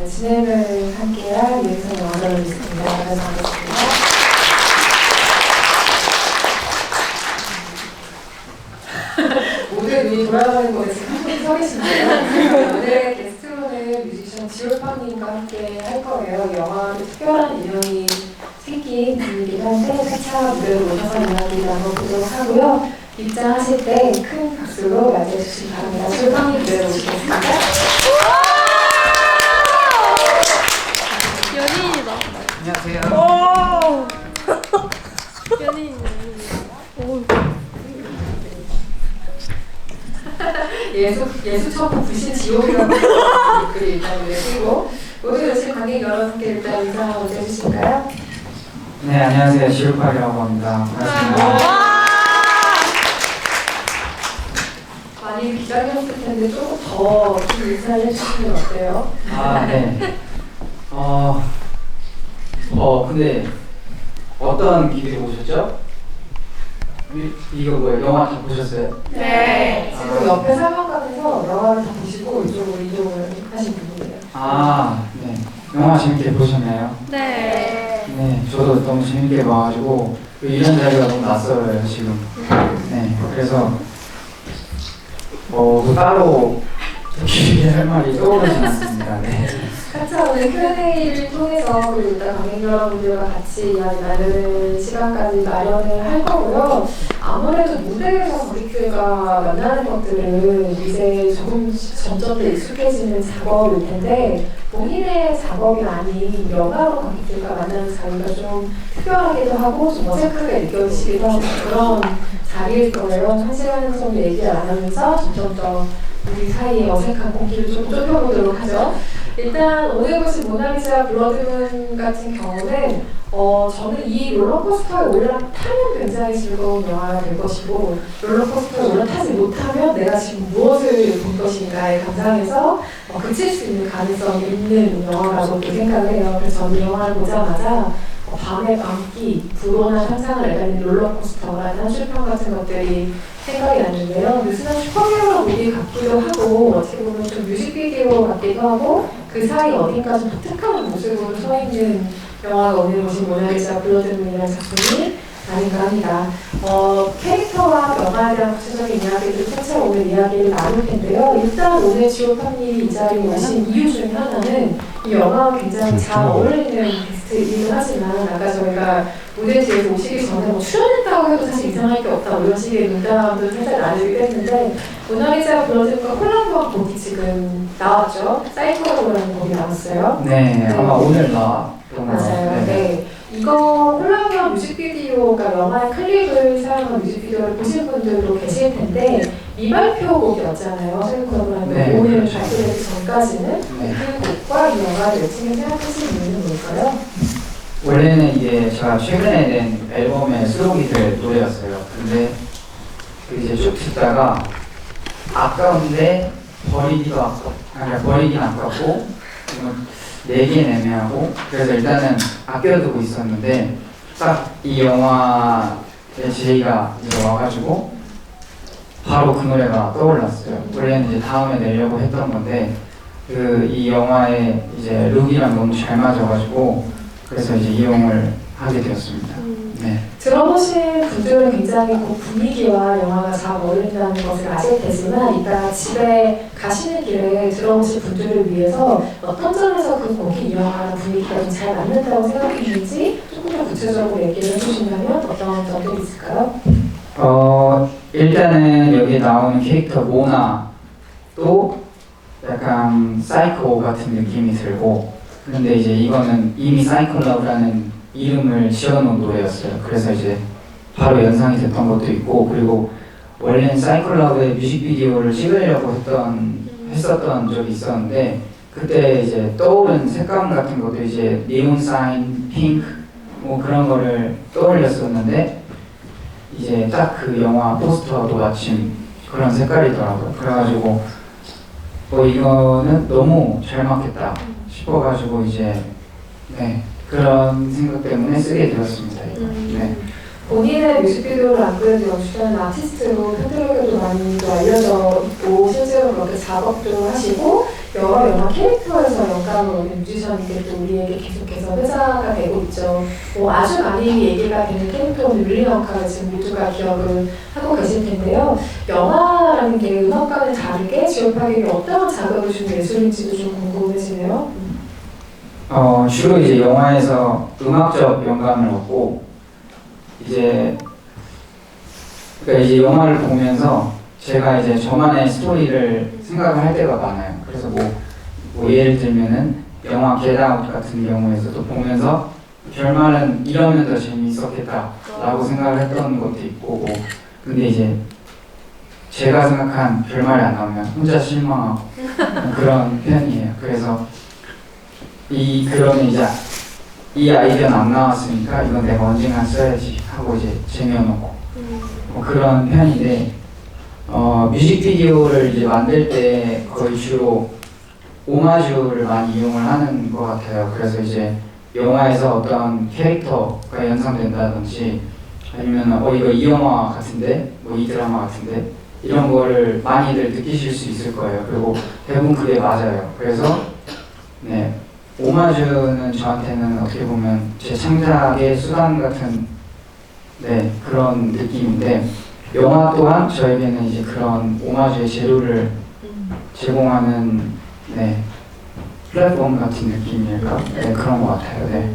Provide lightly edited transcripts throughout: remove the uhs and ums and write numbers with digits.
진행을 함께할 유혜선 영화를 있습니다. 반갑습니다. 모두 눈이 돌아가는 곳에 지금 한분 서 계신데요. 오늘의 게스트로는 뮤지션 지올팡님과 함께 할 거예요. 영화도 특별한 인연이 생긴 분이긴 한데 차차 무대로 오셔서 이야기 나눠보도록 하고요. 입장하실 때 큰 박수로 맞이해 주시기 바랍니다. 지올팡님 무대로 오시겠습니다. 연예인이다. 안녕하세요. 연예인이다. 예수처럼 부신 지옥이라고 댓글이 일단 내리고 오늘 오신 관객 여러분께 일단 인사 먼저 해주실까요? 네, 안녕하세요. 지울팔이라고 합니다. 반갑습니다. 많이 기다리셨을 텐데 조금 더 인사를 해주시면 어때요? 아, 네. 근데 어떤 길이 오셨죠? 이거 뭐예요? 영화 다 보셨어요? 네. 지금 옆에 설명관에서 영화를 다 보시고 이쪽으로 이동을 하신 분이에요. 아, 네. 영화 재밌게 보셨나요? 네. 네, 저도 너무 재밌게 봐가지고 이런 자리가 너무 낯설어요, 지금. 네, 그래서 뭐 따로 길게 할 말이 떠오르지 않습니다. 네. 각자 오늘 Q&A를 통해서 그리고 일단 관객 여러분들과 같이 이야기 나눌 시간까지 마련을 할 거고요. 아무래도 무대에서 관객들과 만나는 것들은 이제 점점 더 익숙해지는 작업일 텐데 본인의 작업이 아닌 영화로 관객들과 만나는 자리가 좀 특별하기도 하고 좀 어색하게 느껴지기도 하고 그런 자리일 거예요. 한 시간 정도 얘기를 안 하면서 점점 더 우리 사이의 어색한 공기를 좀 좁혀보도록 하죠. 일단 오늘 보신 모나리자 블러드문 같은 경우는 저는 이 롤러코스터에 올라타면 굉장히 즐거운 영화가 될 것이고 롤러코스터에 올라타지 못하면 내가 지금 무엇을 본 것인가에 감상해서 그칠 수 있는 가능성이 있는 영화라고 생각을 해요. 그래서 저는 영화를 보자마자 밤의 밤기, 불온한 상상을 내다는 롤러코스터라는 한 줄평 같은 것들이 생각이 났는데요. 뉴스는 슈퍼히어로 무비 같기도 하고 어떻게 보면 좀 뮤직비디오 같기도 하고 그 사이 어딘가 좀 독특한 모습으로 서 있는 영화가 오늘 보신 모나리자 블러드문이라는 작품이 아닌가 합니다. 캐릭터와 영화에 대한 구체적인 이야기를 차차 오늘 이야기를 나눌 텐데요. 일단 오늘 지올팡님이 이 자리에 오신 이유 중에 하나는 이 영화와 굉장히 잘 어울리는 게스트이긴 하지만 아까 저희가 무대 뒤에서 오시기 전에 뭐 출연했다고 해도 사실 이상할 게 없다 이런 식의 농담도 살짝 나누기도 했는데 모나리자 블러드문과 콜라보한 곡이 지금 나왔죠. 사이코라는 곡이 나왔어요. 네, 아마 오늘 나왔던 것 맞아요. 같아요. 네. 이거 콜라보한 뮤직비디오가 영화의 클립을 사용한 뮤직비디오를 보신 분들도 계실 텐데 미발표 곡이었잖아요. 사이코라는 네. 오늘 발표되기 전까지는 네. 그 곡과 이 영화를 매칭해 생각하시는 이유는 뭘까요? 원래는 이제 제가 최근에 낸 앨범의 수록이들 노래였어요. 근데 그 이제 쭉 듣다가 아까운데 버리긴 아깝고 내기엔 애매하고 그래서 일단은 아껴두고 있었는데 딱 이 영화의 제의가 이제 와가지고 바로 그 노래가 떠올랐어요. 원래는 이제 다음에 내려고 했던 건데 이 영화에 이제 룩이랑 너무 잘 맞아가지고 그래서 이제 이용을 하게 되었습니다. 네. 들어보신 분들은 굉장히 그 분위기와 영화가 잘 어울린다는 것을 아실 테지만 이따 집에 가시는 길에 들어오신 분들을 위해서 어떤 점에서 그 곡이 이 영화랑 분위기가 좀 잘 맞는다고 생각했는지 조금 더 구체적으로 얘기를 해주신다면 어떤 점들이 있을까요? 일단은 여기 나오는 캐릭터 모나도 약간 사이코 같은 느낌이 들고 근데 이제 이거는 이미 사이클럽이라는 이름을 지어놓은 노래였어요. 그래서 이제 바로 연상이 됐던 것도 있고 그리고 원래는 사이클럽의 뮤직비디오를 찍으려고 했었던 적이 있었는데 그때 이제 떠오른 색감 같은 것도 이제 니온 사인, 핑크 뭐 그런 거를 떠올렸었는데 이제 딱 그 영화 포스터도 마침 그런 색깔이더라고요. 그래가지고 이거는 너무 잘 맞겠다 싶어가지고 이제 네 그런 생각 때문에 쓰게 되었습니다. 이거. 네. 본인의 뮤직비디오를 안 그래도 연출하는 아티스트로 팬들에게도 많이 알려져 있고 실제로 그렇게 작업도 하시고 여러 영화 캐릭터에서 영감을 얻은 뮤지션인데 또 우리에게 계속해서 회자가 되고 있죠. 뭐 아주 많이 얘기가 되는 캐릭터는 윌리 원카를 지금 모두가 기억을 하고 계실 텐데요. 영화라는 게 음악과는 다르게 지원파에게 어떤 자극을 준 예술인지도 좀 궁금해지네요. 주로 이제 영화에서 음악적 영감을 얻고 그러니까 이제 영화를 보면서 제가 이제 저만의 스토리를 생각을 할 때가 많아요. 그래서 뭐 예를 들면은 영화 겟 아웃 같은 경우에서도 보면서 결말은 이러면 더 재미있었겠다라고 생각을 했던 것도 있고 근데 이제 제가 생각한 결말이 안 나오면 혼자 실망하고 그런 편이에요. 그래서 그러면 이제 이 아이디어는 안 나왔으니까 이건 내가 언젠가 써야지 하고 이제 쟁여놓고 그런 편인데 뮤직비디오를 이제 만들 때 거의 주로 오마주를 많이 이용을 하는 것 같아요. 그래서 이제 영화에서 어떤 캐릭터가 연상된다든지 아니면 이거 이 영화 같은데 뭐 이 드라마 같은데 이런 거를 많이들 느끼실 수 있을 거예요. 그리고 대부분 그게 맞아요. 그래서 네. 오마주는 저한테는 어떻게 보면 제 창작의 수단 같은 그런 느낌인데 영화 또한 저에게는 이제 그런 오마주의 재료를 제공하는 플랫폼 같은 느낌일까? 그런 것 같아요.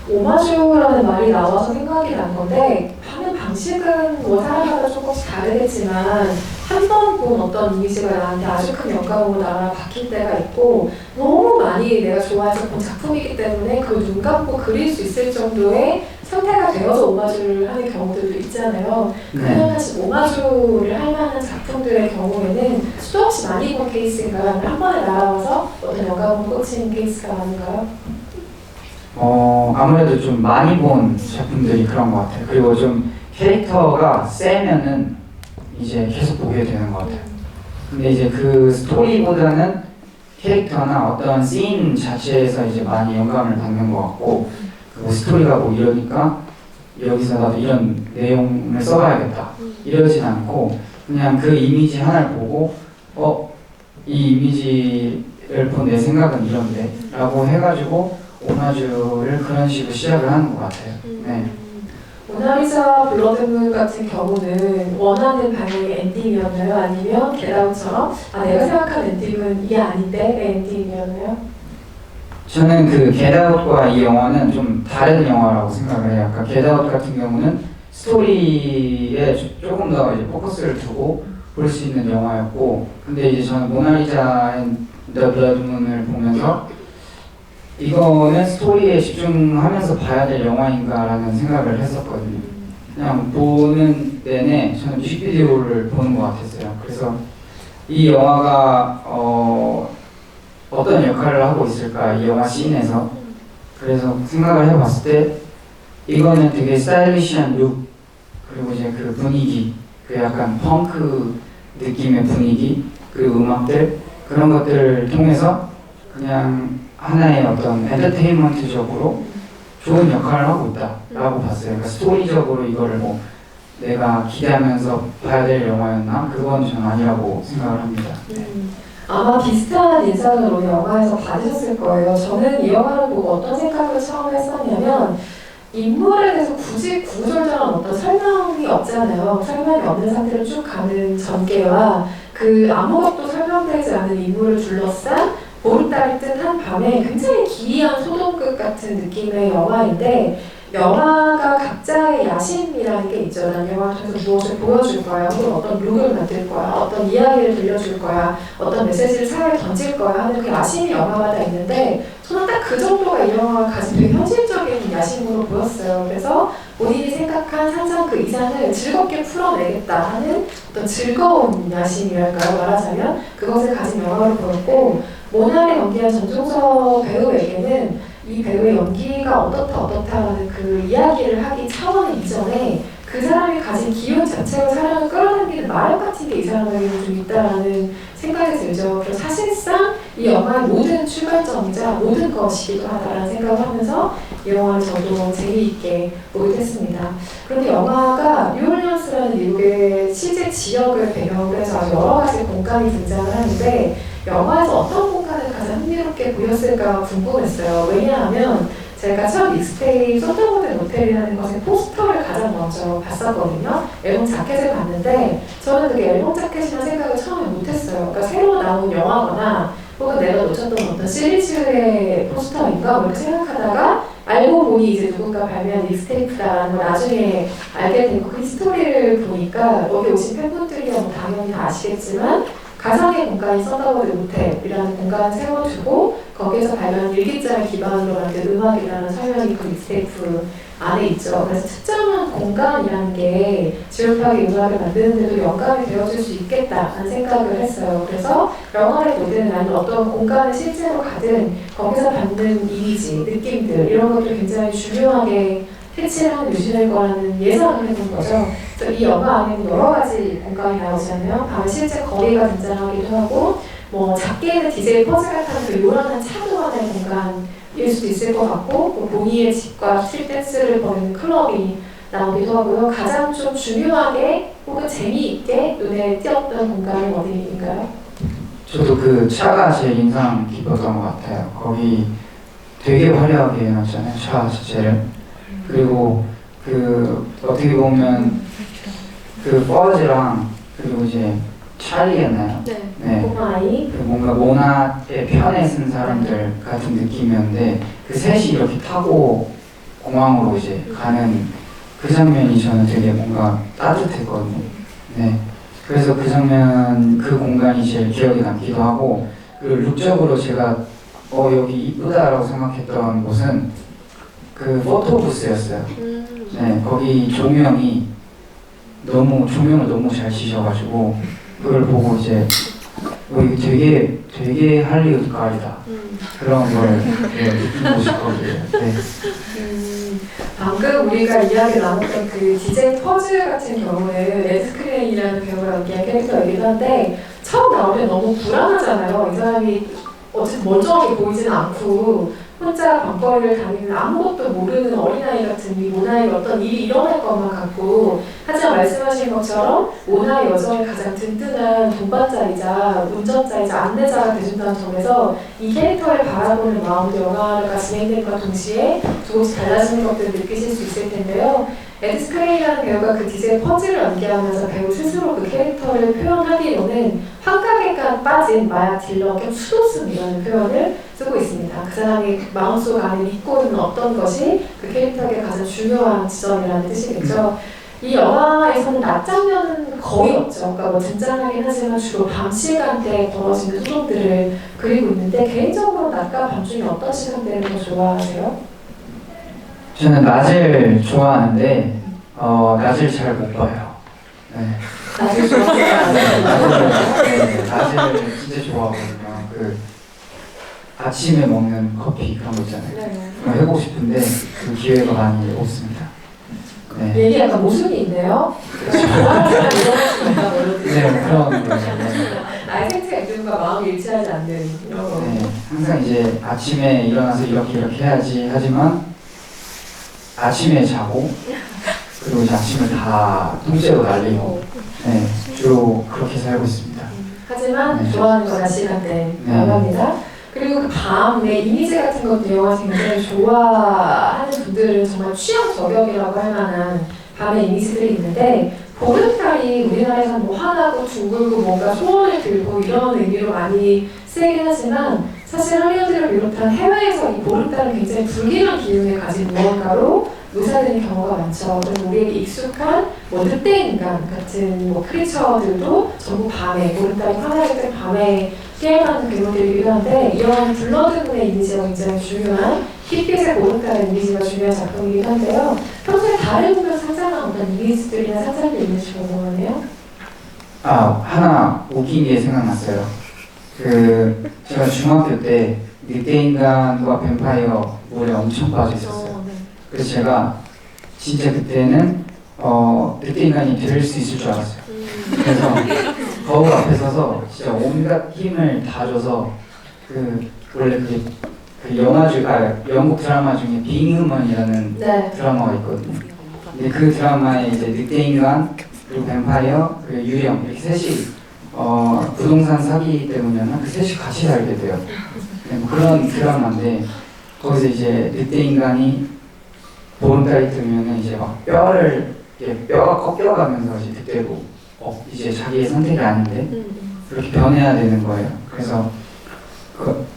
오마주라는 말이 나와서 생각이 난 건데 하는 방식은 뭐 사람마다 조금씩 다르겠지만 한 번 본 어떤 이미지가 나한테 아주 큰 영감으로 나랑 바뀔 때가 있고 너무 많이 내가 좋아해서 본 작품이기 때문에 그 눈 감고 그릴 수 있을 정도의 상태가 되어서 오마주를 하는 경우들도 있잖아요. 그러면 사실 오마주를 할 만한 작품들의 경우에는 수도 없이 많이 본 케이스인가요? 한 번에 날아와서 어떤 영감으로 꽂히는 케이스가 많은가요? 아무래도 좀 많이 본 작품들이 그런 것 같아요. 그리고 좀 캐릭터가 세면은 이제 계속 보게 되는 것 같아요. 근데 이제 그 스토리보다는 캐릭터나 어떤 씬 자체에서 이제 많이 영감을 받는 것 같고 그 스토리가 뭐 이러니까 여기서 나도 이런 내용을 써봐야겠다 이러진 않고 그냥 그 이미지 하나를 보고 이 이미지를 본 내 생각은 이런데 라고 해가지고 오마주를 그런 식으로 시작을 하는 것 같아요. 모나리자 블러드문 같은 경우는 원하는 방향의 엔딩이었나요? 아니면 겟아웃처럼 내가 생각한 엔딩은 이게 아닌데 엔딩이었나요? 저는 그 겟아웃과 이 영화는 좀 다른 영화라고 생각을 해요. 그러니까 겟아웃 같은 경우는 스토리에 조금 더 이제 포커스를 두고 볼 수 있는 영화였고 근데 이제 저는 모나리자 앤 더 블러드문을 보면서 이거는 스토리에 집중하면서 봐야 될 영화인가라는 생각을 했었거든요. 그냥 보는 내내 저는 뮤직비디오를 보는 것 같았어요. 그래서 이 영화가 어떤 역할을 하고 있을까 이 영화 씬에서 그래서 생각을 해봤을 때 이거는 되게 스타일리시한 룩 그리고 이제 그 분위기 그 약간 펑크 느낌의 분위기 그리고 음악들 그런 것들을 통해서 그냥 하나의 어떤 엔터테인먼트적으로 좋은 역할을 하고 있다라고 봤어요. 그러니까 스토리적으로 이거를 뭐 내가 기대하면서 봐야 될 영화였나? 그건 저는 아니라고 생각을 합니다. 아마 비슷한 인상으로 영화에서 받으셨을 거예요. 저는 이 영화를 보고 어떤 생각을 처음 했었냐면 인물에 대해서 굳이 구구절절한 어떤 설명이 없잖아요. 설명이 없는 상태로 쭉 가는 전개와 그 아무것도 설명되지 않은 인물을 둘러싼 보름달이 뜬 한 밤에 굉장히 기이한 소동극 같은 느낌의 영화인데 영화가 각자의 야심이라는 게 있죠. 난 영화를 통해서 무엇을 보여줄 거야, 혹은 어떤 룩을 만들 거야, 어떤 이야기를 들려줄 거야, 어떤 메시지를 사회에 던질 거야 하는 그 야심이 영화마다 있는데 저는 딱 그 정도가 이 영화가 가진 되게 현실적인 야심으로 보였어요. 그래서 본인이 생각한 상상 그 이상을 즐겁게 풀어내겠다 하는 어떤 즐거운 야심이랄까요? 말하자면 그것을 가진 영화로 보였고 모나를 연기한 전종서 배우에게는 이 배우의 연기가 어떻다라는 그 이야기를 하기 차원 이전에 그 사람이 가진 기운 자체로 사람을 끌어당기는 마력 같은 게 이 사람에게는 좀 있다라는 생각이 들죠. 그래서 사실상 이 영화의 모든 출발점이자 모든 것이기도 하다라는 생각을 하면서 이 영화를 저도 재미있게 보게 됐습니다. 그런데 영화가 뉴올리언스라는 미국의 실제 지역을 배경으로 해서 아주 여러 가지 공간이 등장을 하는데 영화에서 어떤 공간을 가장 흥미롭게 보였을까 궁금했어요. 왜냐하면 제가 첫 믹스테이 썬더볼드 모텔이라는 것의 포스터를 가장 먼저 봤었거든요. 앨범 자켓을 봤는데 저는 그게 앨범 자켓이라는 생각을 처음에 못했어요. 그러니까 새로 나온 영화거나 혹은 내가 놓쳤던 어떤 시리즈의 포스터인가 뭐 이렇게 생각하다가 알고 보니 이제 누군가 발매한 믹스테이프다라는 걸 나중에 알게 되고 그 스토리를 보니까 여기 오신 팬분들이야 뭐 당연히 다 아시겠지만 가상의 공간이 썬더볼드 모텔이라는 공간을 세워주고 거기에서 발견한 일기장을 기반으로 만든 음악이라는 설명이 그 믹스테이프 안에 있죠. 그래서 특정한 공간이라는 게 지옥하게 음악을 만드는데도 영감이 되어줄 수 있겠다라는 생각을 했어요. 그래서 영화를 보든 아니면 어떤 공간을 실제로 가든 거기서 받는 이미지, 느낌들 이런 것들 굉장히 중요하게 캐치하는 요지될 거라는 예상을 해본 거죠. 그래서 이 영화 안에는 여러 가지 공간이 나오잖아요. 밤에 실제 거리가 등장하기도 하고 뭐 작게는 DJ 퍼즐 같은 그 요란한 차도만의 공간일 수도 있을 것 같고 뭐 보니의 집과 스트릿 댄스를 벌이는 클럽이 나오기도 하고요. 가장 좀 중요하게 혹은 재미있게 눈에 띄었던 공간은 어디인가요? 저도 그 차가 제일 인상 깊었던 것 같아요. 거기 되게 화려하게 해놨잖아요, 차 자체를. 그리고 그 어떻게 보면 그 버즈랑 그리고 이제 찰리였나요? 네. 꼬마아이. 그 뭔가 모나의 편에 쓴 사람들 같은 느낌이었는데 그 셋이 이렇게 타고 공항으로 이제 가는 그 장면이 저는 되게 뭔가 따뜻했거든요. 네. 그래서 그 장면, 그 공간이 제일 기억에 남기도 하고 그리고 룩적으로 제가 여기 이쁘다라고 생각했던 곳은 그 포토부스였어요. 네, 거기 조명을 너무 잘 치셔가지고 그걸 보고 이제 이거 되게 할리우드 깔이다 그런 걸 느끼고 싶거든요. 네. 방금 우리가 이야기 나눴던 그 DJ 퍼즐 같은 경우는 에드 스크레인이라는 배우가 연기한 캐릭터이기도 한데 처음 나올 때 너무 불안하잖아요. 이 사람이 어쨌든 멀쩡하게 보이지는 않고 혼자 밤거리를 다니는 아무것도 모르는 어린아이 같은 이 모나의 어떤 일이 일어날 것만 같고 하지만 말씀하신 것처럼 모나의 여정의 가장 든든한 동반자이자 운전자이자 안내자가 되준다는 점에서 이 캐릭터를 바라보는 마음도 영화가 진행됨과 동시에 조금씩 달라지는 것들을 느끼실 수 있을 텐데요. 에드 스크레이라는 배우가 그 DJ 퍼즐을 연기하면서 배우 스스로 그 캐릭터를 표현하기로는 환각에 빠진 마약 딜러 겸 수도승이라는 표현을 쓰고 있습니다. 그 사람이 마음속 안에 믿고 있는 어떤 것이 그 캐릭터의 가장 중요한 지점이라는 뜻이겠죠. 이 영화에서는 낮 장면은 거의 없죠. 그러니까 뭐 등장하긴 하지만 주로 밤 시간대에 벌어지는 소동들을 그리고 있는데 개인적으로 낮과 밤 중에 어떤 시간대를 더 좋아하세요? 저는 낮을 좋아하는데 낮을 잘 못 봐요. 네. 낮을 좋아하세요? 낮을 진짜 좋아하거든요. 그 아침에 먹는 커피 그런 거 있잖아요. 네. 그거 해보고 싶은데 그 기회가 많이 없습니다. 네. 얘기 약간 모순이 있네요. 좋아하는 사람이 일어날 수가 있다 뭐 이런 뜻이에요. 네, 그런 거예요. 나의 생체 액균과 마음이 일치하지 않는 이런 거. 네, 항상 이제 아침에 일어나서 이렇게 해야지 하지만 아침에 자고 그리고 이제 아침을 다 통째로 날리고 네, 주로 그렇게 살고 있습니다. 하지만 네. 좋아하는 건 낮 시간대라고 합니다. 그리고 그 밤의 이미지 같은 것도 영화에서 굉장히 좋아하는 분들은 정말 취향 저격이라고 할 만한 밤의 이미지들이 있는데 보름달이 우리나라에서 뭐 화나고 둥글고 뭔가 소원을 들고 이런 의미로 많이 쓰이긴 하지만 사실 할리우드를 비롯한 해외에서 이 보름달은 굉장히 불길한 기운을 가진 무언가로 묘사되는 경우가 많죠. 그리고 우리에게 익숙한 뭐 늑대 인간 같은 뭐 크리처들도 전부 밤에 보름달이 화나기 때문에 밤에 깨어나는 괴물들이기도 한데 이런 블러드문의 이미지가 굉장히 중요한 흰빛의 보름달의 이미지가 중요한 작품이기도 한데요. 평소에 달을 보면 상상한 어떤 이미지들이나 상상들이 있는지 궁금하네요. 하나 웃긴 게 생각났어요. 제가 중학교 때 늑대인간과 뱀파이어 물에 엄청 빠져 있었어요. 네. 그래서 제가 진짜 그때는 늑대인간이 될 수 있을 줄 알았어요. 그래서 거울 앞에 서서 진짜 온갖 힘을 다 줘서 원래 그 그 영국 드라마 중에 빙의먼이라는 네. 드라마가 있거든요. 근데 그 드라마에 이제 늑대인간 그리고 뱀파이어 그리고 유령 이렇게 셋이 부동산 사기 때문이었나 그 셋이 같이 살게 돼요. 네, 뭐 그런 드라마인데 거기서 이제 늑대인간이 보름달이 뜨면은 이제 막 뼈가 꺾여가면서 이제 그때도 이제 자기의 선택이 아닌데 그렇게 변해야 되는 거예요. 그래서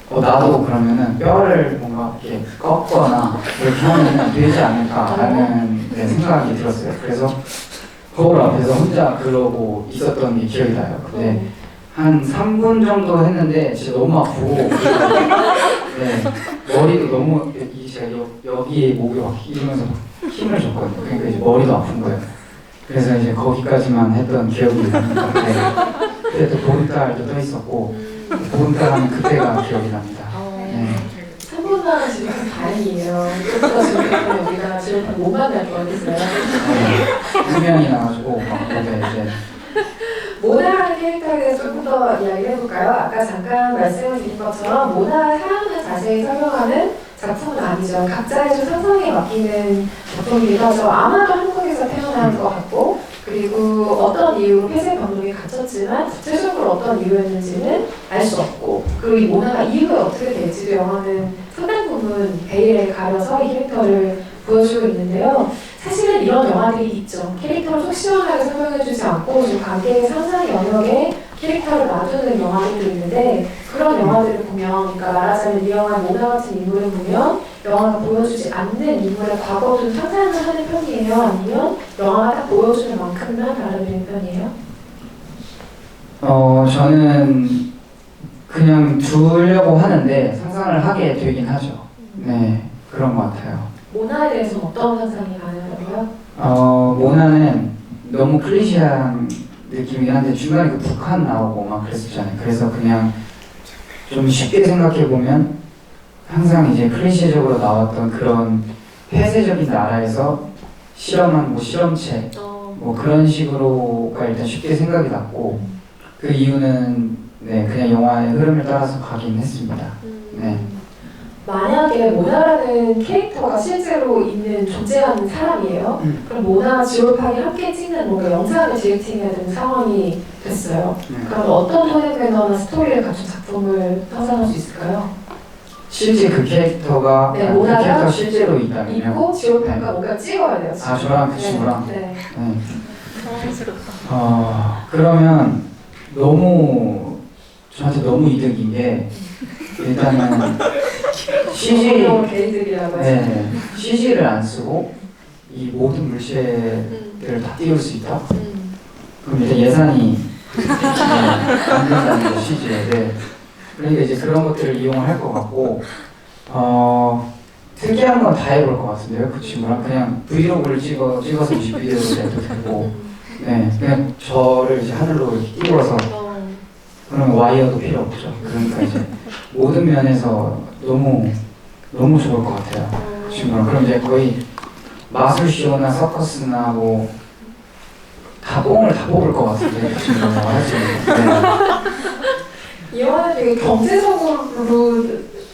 나도 그러면은 뼈를 뭔가 이렇게 꺾거나 그렇게 하면 되지 않을까라는 생각이 들었어요. 그래서 거울 앞에서 혼자 그러고 있었던 게 기억이 나요. 근데 한 3분 정도 했는데 진짜 너무 아프고 네, 머리도 너무 제가 여기에 목이 막 이러면서 힘을 줬거든요. 그러니까 이제 머리도 아픈 거예요. 그래서 이제 거기까지만 했던 기억이 납니다. 네. 그때 또 보름달도 떠 있었고 보름달 하면 그때가 기억이 납니다. 네. 3분만 지금 다행이에요. 그래서 지금 우리가 지금 못 만날 뻔했어요. 분명히 나가지고 막 이제 모나라는 캐릭터에 대해서 조금 더 이야기를 해볼까요? 아까 잠깐 말씀을 드린 것처럼 모나를 사랑하는 자세히 설명하는 작품은 아니죠. 각자의 좀 상상에 맡기는 작품이기도 하죠. 아마도 한국에서 태어난 것 같고 그리고 어떤 이유로 폐쇄 감독에 갇혔지만 구체적으로 어떤 이유였는지는 알 수 없고 그리고 이 모나가 이후에 어떻게 될지도 영화는 상당 부분 베일에 가려서 이 캐릭터를 보여주고 있는데요. 사실은 이런 영화들이 있죠. 캐릭터를 속 시원하게 설명해주지 않고 좀 관객의 상상 영역에 캐릭터를 놔두는 영화들도 있는데 그런 영화들을 보면 그러니까 말하자면 이 영화 모나 같은 인물을 보면 영화가 보여주지 않는 인물의 과거도 상상을 하는 편이에요? 아니면 영화가 딱 보여주는 만큼만 받아들이는 편이에요? 저는 그냥 두려고 하는데 상상을 하게 되긴 하죠. 네, 그런 것 같아요. 모나에 대해서는 어떤 상상이 가능하고요? 모나는 너무 클리셰한 느낌이긴 한데 중간에 그 북한 나오고 막 그랬었잖아요. 그래서 그냥 좀 쉽게 생각해보면 항상 이제 클리셰적으로 나왔던 그런 폐쇄적인 나라에서 실험한 뭐 실험체 뭐 그런 식으로가 일단 쉽게 생각이 났고 그 이유는 네 그냥 영화의 흐름을 따라서 가긴 했습니다. 네. 만약에 모나라는 캐릭터가 실제로 있는 존재하는 사람이에요. 그럼 모나와 지올파이 함께 찍는 뭔가 영상을 디렉팅해야 되는 상황이 됐어요. 그럼 어떤 토네 매너나 스토리를 갖춘 작품을 상상할 수 있을까요? 실제 그 캐릭터가 네, 그 모나가 캐릭터 실제로 있다면요. 있고 지올파이가 뭔가 찍어야 돼요. 아 저랑 그 친구랑. 네. 네. 당황스럽다. 그러면 저한테 너무 이득인 게 일단은 CG를 안 쓰고 이 모든 물체들을 다 띄울 수 있다. 그럼 일단 예산이 안 된다는 거 CG에. 네. 그러니까 이제 그런 것들을 이용할 것 같고 특이한 건 다 해볼 것 같은데요. 그 친구랑 그냥 브이로그를 찍어서 뮤직비디오를 내도 되고 네 그냥 저를 이제 하늘로 이렇게 띄워서 그러면 와이어도 필요 없죠. 그러니까 이제 모든 면에서 너무 좋을 것 같아요. 그 친구랑 그럼 이제 거의 마술쇼나 서커스나 뭐 다 뽕을 다 뽑을 것 같은데 그 친구랑 할수 있는. 이 영화는 되게 경제적으로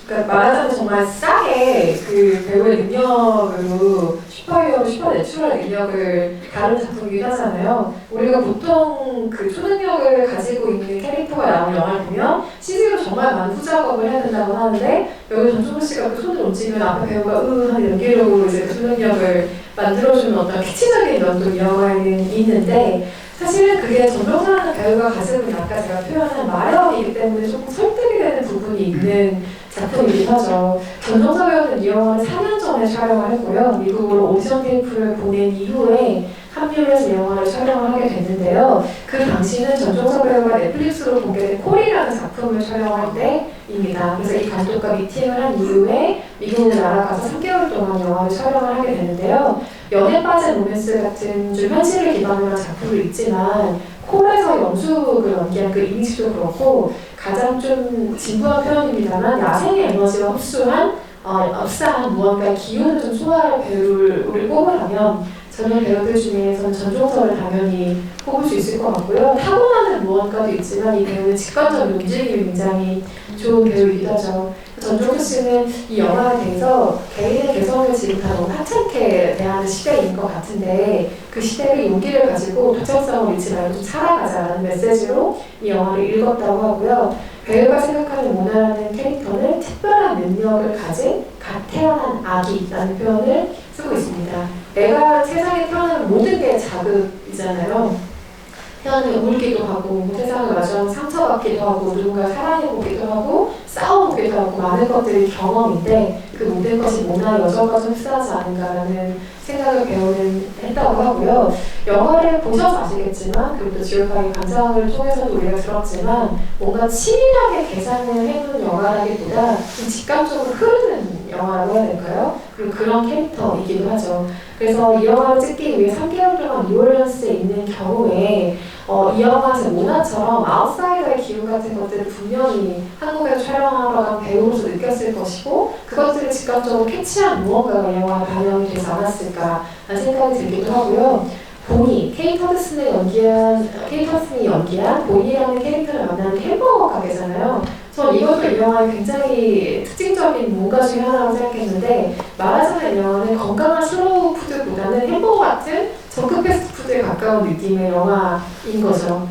그러니까 말하자면 정말 싸게 그 배우의 능력으로 슈퍼내추럴 능력을 다루는 작품이긴 하잖아요. 우리가 보통 그 초능력을 가지고 있는 캐릭터가 나오는 영화를 보면 CG로 정말 많은 후작업을 해야 된다고 하는데 여기 전종훈 씨가 그 손을 얹으면 앞에 배우가 한 연기력으로 이제 그 초능력을 만들어주는 어떤 캐치적인 면도 이 영화에는 있는데 사실은 그게 전종사라는 배우가 가지고 있는 아까 제가 표현한 마력이기 때문에 조금 설득이 되는 부분이 있는 작품이긴 하죠. 전종사 배우는 이 영화를 4년 전에 촬영을 했고요. 미국으로 오디션 테이프를 보낸 이후에 합류를 해서 영화를 촬영을 하게 됐는데요. 그 당시는 전종사 배우가 넷플릭스로 공개된 콜이라는 작품을 촬영할 때입니다. 그래서 이 감독과 미팅을 한 이후에 미국으로 날아가서 3개월 동안 영화를 촬영을 하게 되는데요. 연애 빠진 로맨스 같은 좀 현실을 기반으로 한 작품도 있지만 콜에서 영숙을 연기한 그 이미지도 그렇고 가장 좀 진부한 표현입니다만 야생의 에너지와 흡수한 흡사한 무언가의 기운을 좀 소화할 배우를 꼽으라면 저는 배우들 중에서는 전종서를 당연히 꼽을 수 있을 것 같고요. 타고나는 무언가도 있지만 이 배우는 직관적인 움직임이 굉장히 좋은 배우이기도 하죠. 전종수 씨는 이 영화에 대해서 개인의 개성을 지금 다 너무 하찮게 대하는 시대인 것 같은데 그 시대의 용기를 가지고 도착성을 잃지 말고 좀 살아가자라는 메시지로 이 영화를 읽었다고 하고요. 배우가 생각하는 모나라는 캐릭터는 특별한 능력을 가진 갓 태어난 아기라는 표현을 쓰고 있습니다. 애가 세상에 태어나는 모든 게 자극이잖아요. 태어나면 울기도 하고 세상을 마주하면 상처받기도 하고 누군가 사랑해보기도 하고 싸워보기도 하고 많은 것들이 경험인데 그 모든 것이 모나 여정과 좀 흡사하지 않은가라는 생각을 배우는 했다고 하고요. 영화를 보셔서 아시겠지만 그리고 또 지오파의 감상을 통해서도 우리가 들었지만 뭔가 치밀하게 계산을 해놓은 영화라기보다 좀 직감적으로 흐르는 영화라고 해야 될까요? 그리고 그런 캐릭터이기도 하죠. 그래서 이 영화를 찍기 위해 3개월 동안 뉴올리언스에 있는 경우에 이 영화에서 모나처럼 아웃사이더의 기운 같은 것들을 분명히 한국에서 촬영하러 간 배우로서 느꼈을 것이고 그것들을 직감적으로 캐치한 무언가가 이 영화에 반영이 되지 않았을까라는 생각이 들기도 하고요. 보니, 케이트 허드슨이 연기한 보니라는 캐릭터를 만나는 햄버거 가게잖아요. 전 이것도 이 영화의 굉장히 특징적인 뭔가 중에 하나라고 생각했는데 말하자면 이 영화는 건강한 슬로우 푸드보다는 햄버거 같은 저급 패스트푸드에 가까운 느낌의 영화인 거죠.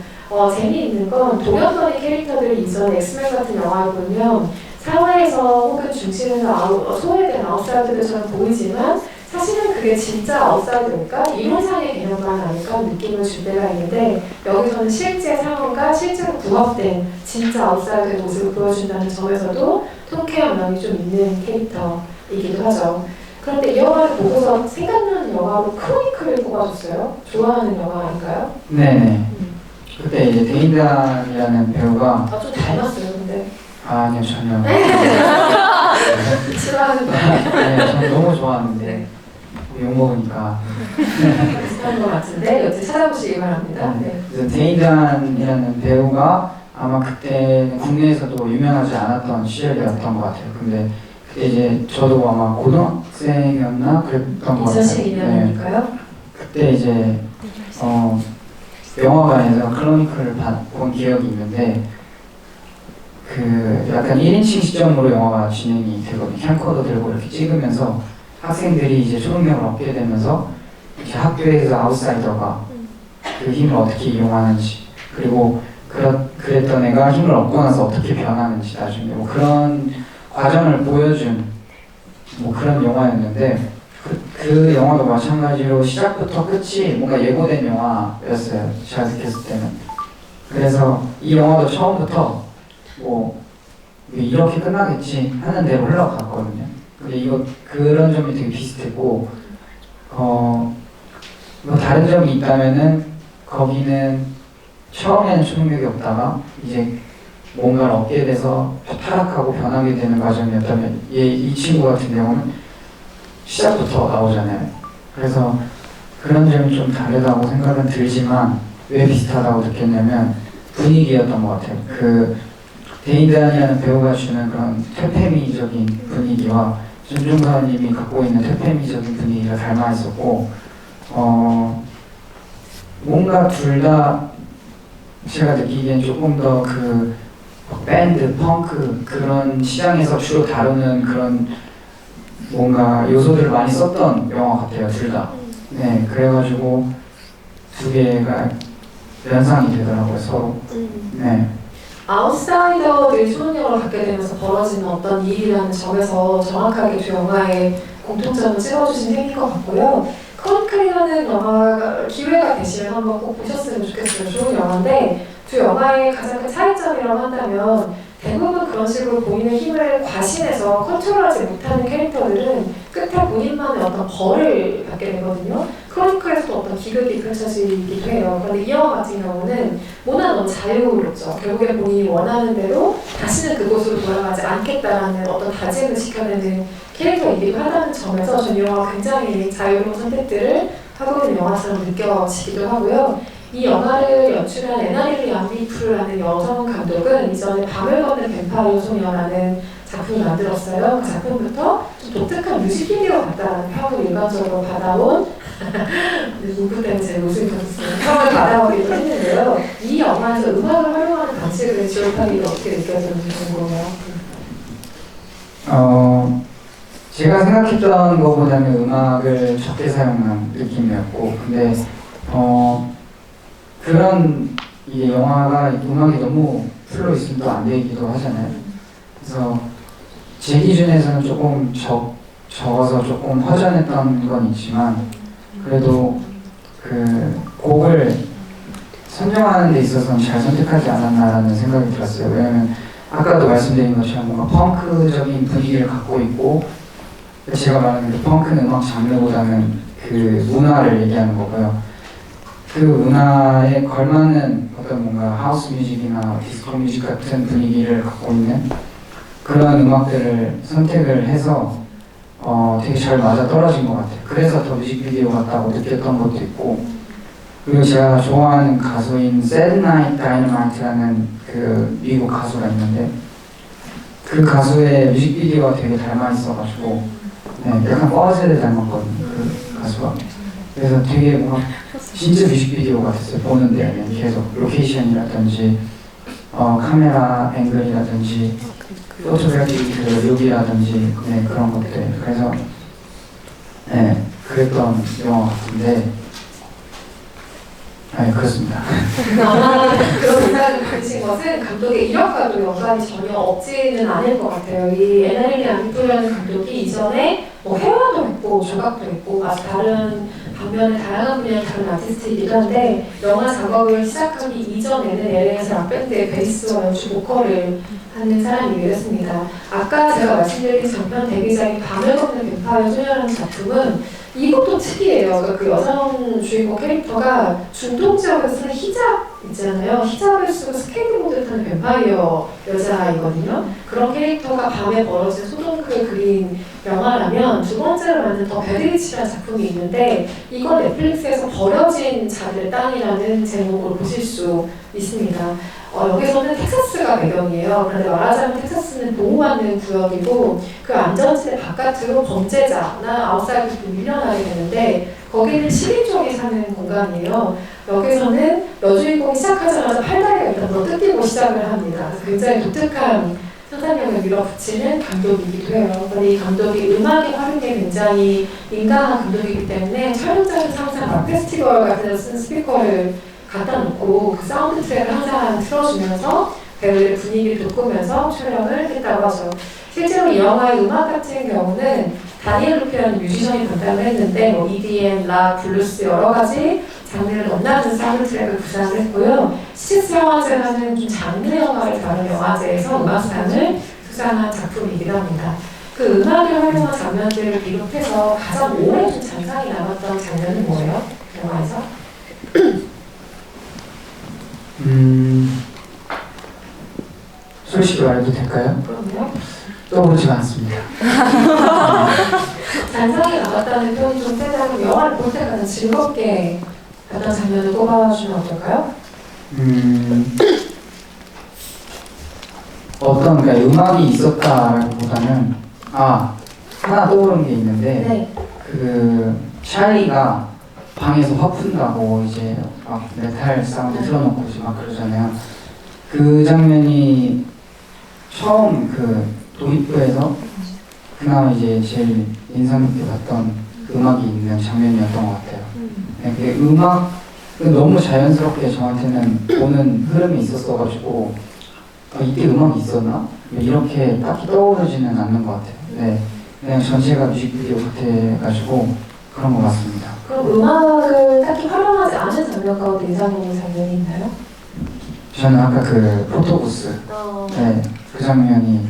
재미있는 건 동엽선의 캐릭터들이 이전에 엑스맨 같은 영화를 보면 사회에서 혹은 중심에서 소외된 아웃사이더들처럼 보이지만 사실은 그게 진짜 아웃사이더니까 이론상의 개념만 아닐까 느낌을 줄 때가 있는데 여기서는 실제 상황과 실제로 부합된 진짜 아웃사이더의 모습을 보여준다는 점에서도 통쾌한 면이 좀 있는 캐릭터이기도 하죠. 그런데 이 영화를 보고서 생각나는 영화로 크로니클을 뽑아줬어요. 좋아하는 영화인가요? 네네. 그때 이제 데인단이라는 배우가 좀 닮았어요, 근데. 아니요 전혀. 싫어하는 거. 네, 전 너무 좋아하는데 욕 먹으니까. 비슷한 것 같은데 여튼 찾아보시기 바랍니다. 네. 그래서 데인단이라는 배우가 아마 그때 국내에서도 유명하지 않았던 시절이었던 것 같아요. 근데 그때 이제 저도 아마 고등학생이었나 그랬던 것 같아요. 2012년이니까요. 그때 이제 영화관에서 크로니클을 본 기억이 있는데 그 약간 1인칭 시점으로 영화가 진행이 되거든요. 캠코더 들고 이렇게 찍으면서 학생들이 이제 초능력을 얻게 되면서 이제 학교에서 아웃사이더가 그 힘을 어떻게 이용하는지 그리고 그랬던 애가 힘을 얻고 나서 어떻게 변하는지 나중에 뭐 그런 과정을 보여준 뭐 그런 영화였는데 그 영화도 마찬가지로 시작부터 끝이 뭔가 예고된 영화였어요. 제가 느꼈을 때는. 그래서 이 영화도 처음부터 뭐 이렇게 끝나겠지 하는 대로 흘러갔거든요. 근데 이거 그런 점이 되게 비슷했고 뭐 다른 점이 있다면은 거기는 처음에는 초능력이 없다가 이제 뭔가를 얻게 돼서 타락하고 변하게 되는 과정이었다면 이 친구 같은 경우는 시작부터 나오잖아요. 그래서 그런 점이 좀 다르다고 생각은 들지만 왜 비슷하다고 느꼈냐면 분위기였던 것 같아요. 그 데인단이라는 배우가 주는 그런 퇴폐미적인 분위기와 전종서님이 갖고 있는 퇴폐미적인 분위기가 닮아 있었고 뭔가 둘 다 제가 느끼기엔 조금 더 그 밴드, 펑크 그런 시장에서 주로 다루는 그런 뭔가 요소들을 많이 썼던 영화 같아요, 둘 다. 네, 그래가지고 두 개가 연상이 되더라고요, 서로. 네. 아웃사이더들이 초능력을 갖게 되면서 벌어지는 어떤 일이라는 점에서 정확하게 두 영화의 공통점을 찍어주신 셈인 것 같고요. 크로니클이라는 영화가 기회가 되시면 한번 꼭 보셨으면 좋겠어요. 좋은 영화인데 두 영화의 가장 큰 차이점이라고 한다면 대부분 그런 식으로 본인의 힘을 과신해서 컨트롤하지 못하는 캐릭터들은 끝에 본인만의 어떤 벌을 받게 되거든요. 크로니클에서도 어떤 기극이 펼쳐지기도 해요. 그런데 이 영화 같은 경우는 모나 너무 자유롭죠. 결국에 본인이 원하는 대로 다시는 그곳으로 돌아가지 않겠다라는 어떤 다짐을 지켜내는 캐릭터이기도 하다는 점에서 전 이 영화가 굉장히 자유로운 선택들을 하고 있는 영화처럼 느껴지기도 하고요. 이 영화를 연출한 에나리르 얀비프라는 여성 감독은 이전에 밤을 걷는 뱀파이어 소녀라는 작품을 만들었어요. 그 작품부터 좀 독특한 뮤직비디오 같다라는 평을 일반적으로 받아온 누구 때문에 제 웃음이 터졌어요. 평을 받아오기도 했는데요. 이 영화에서 음악을 활용하는 방식을 지원하기가 어떻게 느껴졌는지 궁금해요. 제가 생각했던 것보다는 음악을 적게 사용한 느낌이었고, 근데 그런 이게 영화가 음악이 너무 풀로 있으면 또 안 되기도 하잖아요. 그래서 제 기준에서는 조금 적어서 조금 허전했던 건 있지만, 그래도 그 곡을 선정하는 데 있어서는 잘 선택하지 않았나라는 생각이 들었어요. 왜냐면 아까도 말씀드린 것처럼 뭔가 펑크적인 분위기를 갖고 있고, 제가 말하는 그 펑크는 음악 장르보다는 그 문화를 얘기하는 거고요. 그 문화에 걸맞는 어떤 뭔가 하우스 뮤직이나 디스코 뮤직 같은 분위기를 갖고 있는 그런 음악들을 선택을 해서 되게 잘 맞아 떨어진 것 같아요. 그래서 더 뮤직비디오 같다고 느꼈던 것도 있고, 그리고 제가 좋아하는 가수인 Sad Night Dynamite라는 그 미국 가수가 있는데, 그 가수의 뮤직비디오가 되게 닮아 있어가지고, 네, 약간 버즈를 닮았거든요, 그 가수가. 그래서 되게 뭔가 진짜 뮤직비디오 같았어요. 보는 데는 계속 로케이션이라든지 카메라 앵글이라든지 포토그래피 그 룩이라든지 네, 그런 것들. 그래서 네, 그랬던 영화 같은데, 네, 그렇습니다. 아마 그런 생각을 가지신 것은 감독의 이력과도 연관이 전혀 없지는 않을 것 같아요. 이 에나릴리 아미토라는 감독이 이전에 뭐 회화도 했고 조각도 했고 아주 다른 반면에 다양한 분야의 다른 아티스트이기도 한데, 영화 작업을 시작하기 이전에는 LA에서 락밴드의 베이스와 연주 보컬을 하는 사람이기도 했습니다. 아까 제가 말씀드린 장편 데뷔작인 밤을 걷는 뱀파이어 소녀라는 작품은 이것도 특이해요. 그러니까 그 여성 주인공 캐릭터가 중동 지역에서 쓰는 히잡 있잖아요. 히잡을 쓰고 스케이트보드를 타는 뱀파이어 여자이거든요. 그런 캐릭터가 밤에 벌어진 소동극을 그린 영화라면, 두 번째로 만든 더 배드리치라는 작품이 있는데, 이건 넷플릭스에서 버려진 자들의 땅이라는 제목으로 보실 수 있습니다. 여기서는 텍사스가 배경이에요. 그런데 말하자면 텍사스는 보호받는 구역이고, 그 안전지대 바깥으로 범죄자나 아웃사이더들이 밀려나게 되는데, 거기는 시민족이 사는 공간이에요. 여기서는 여주인공이 시작하자마자 팔다리가 일단 더 뜯기고 시작을 합니다. 굉장히 독특한 상상력을 밀어붙이는 감독이기도 해요. 그런데 이 감독이 음악의 활용에 굉장히 민감한 감독이기 때문에 촬영장에서 항상 락 페스티벌 같은 데서 쓴 스피커를 갖다 놓고 그 사운드 트랙을 항상 틀어주면서 배우들의 분위기를 돋구면서 촬영을 했다고 하죠. 실제로 이 영화의 음악 같은 경우는 다니엘 루피라는 뮤지션이 담당을 했는데, 뭐 EDM, 락, 블루스 여러 가지 장르를 넘나드는 사운드 트랙을 구상을 했고요. 시스 영화제라는 좀 장르 영화를 다룬 영화제에서 음악상을 수상한 작품이기도 합니다. 그 음악을 활용한 장면들을 비롯해서 가장 오래 좀 잔상이 남았던 장면은 뭐예요? 영화에서? 솔직히 말해도 될까요? 그럼요. 떠오르지가 않습니다. 잔상이 남았다는 표현이 좀 세다면 영화를 볼 때 가장 즐겁게 봤던 장면을 꼽아주면 어떨까요? 어떤 그러니까 음악이 있었다라기보다는 하나 떠오른 게 있는데, 네. 그 찰리가 방에서 화푼다고 이제 막 메탈 사운드 틀어놓고 이제 막 그러잖아요. 그 장면이 처음 그 도입부에서 그나마 이제 제일 인상 깊게 봤던 그 음악이 있는 장면이었던 것 같아요. 네, 그 음악은 너무 자연스럽게 저한테는 오는 흐름이 있었어가지고 이때 음악이 있었나? 이렇게 딱히 떠오르지는 않는 것 같아요. 네, 그냥 전체가 뮤직비디오 같아가지고 그런 것 같습니다. 그럼 음악을 딱히 활용하지 않은 장면 가운데 인상 깊은 장면이 있나요? 저는 아까 그 포토부스, 네, 그 장면이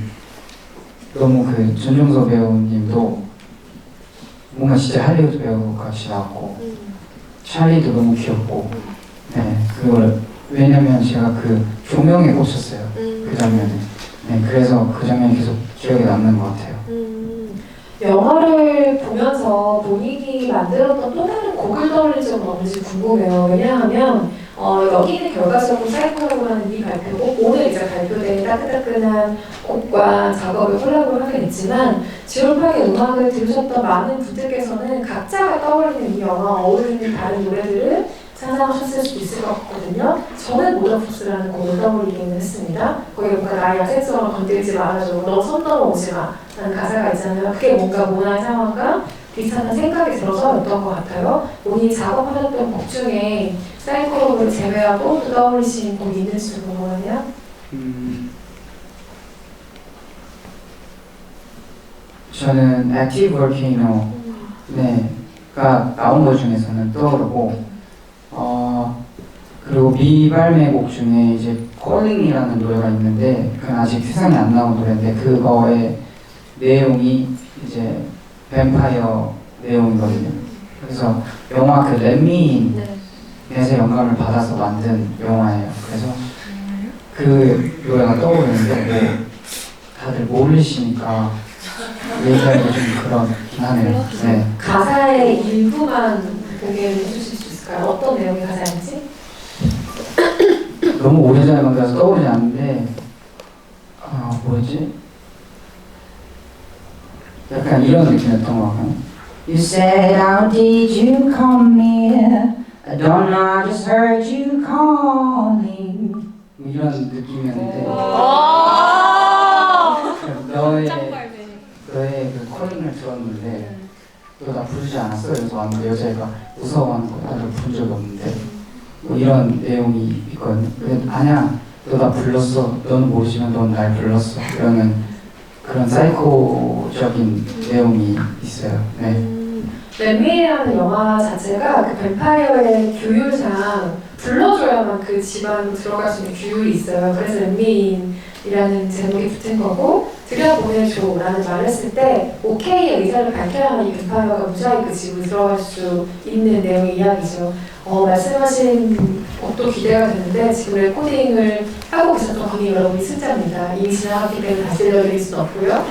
너무 그 전종서 배우님도 뭔가 진짜 할리우드 배우 같이 나왔고, 찰리도 너무 귀엽고, 네, 그걸 왜냐면 제가 그 조명에 꽂혔어요. 그 장면에. 네, 그래서 그 장면이 계속 기억에 남는 것 같아요. 영화를 보면서 본인이 만들었던 또 다른 곡을 떠올릴 적은 없는지 궁금해요. 왜냐하면 여기는 결과적으로 사이코라고라는 이 발표곡, 오늘 이제 발표된 따끈따끈한 곡과 작업을 콜라보를 하게 됐지만, 지올파의 음악을 들으셨던 많은 분들께서는 각자가 떠올리는 이 영화 어울리는 다른 노래들을 상상하셨을 수도 있을 것 같거든요. 저는 모더포스라는 곡을 떠올리기는 했습니다. 거기에 뭔가 나의 야생성을 건들지 말아줘, 너 손 넘어오지 마 라는 가사가 있잖아요. 그게 뭔가 모나의 상황과 비슷한 생각이 들어서였던 것 같아요. 본인이 작업하셨던 곡 중에 사이코로그를 제외하고 또 떠올리신 곡이 있는지 궁금하네요. 저는 Active Volcano 가 나온 것 중에서는 떠오르고 그리고 미발매곡 중에 이제 Calling이라는 노래가 있는데 그건 아직 세상에 안 나온 노래인데 그거의 내용이 이제 뱀파이어 내용이거든요. 그래서 영화 그 렛미인에서 영감을 받아서 만든 영화예요. 그래서 그 노래가 떠오르는데 다들 모르시니까 얘기하기가 좀 그렇긴 하네요. 네. 가사의 일부만 공개해 주실 수 있을까요? 어떤 내용의 가사인지? 너무 오래전에 만들어서 떠오르지 않는데 뭐였지? 약간 이런 느낌이었던 것 같아요. You said how did you come here? I don't know, I just heard you calling. 이런 느낌이었는데 너의 그 콜링을 들었는데 너 나 부르지 않았어? 그래서 왔는데 여자애가 무서워하는 거 나를 부른 적이 없는데 뭐 이런 내용이 있거든요. 근데 아니야 너 나 불렀어. 너는 모르지만 넌 날 불렀어. 이러는 그런 사이코적인 내용이 있어요. 네. 렛미라는 영화 자체가 그 뱀파이어의 규율상 불러줘야만 그 집안으로 들어갈 수 있는 규율이 있어요. 그래서 렛미인이라는 제목이 붙은 거고 들여보내줘라는 말을 했을 때 오케이의 의사를 밝혀야만 이 뱀파이어가 무사히 그 집으로 들어갈 수 있는 내용의 이야기죠. 말씀하신 것도 기대가 되는데 지금 레코딩을 하고 계셨던 분이 여러분이 승자입니다. 이미 지나갔기 때문에 다시 들려드릴 수는 없고요.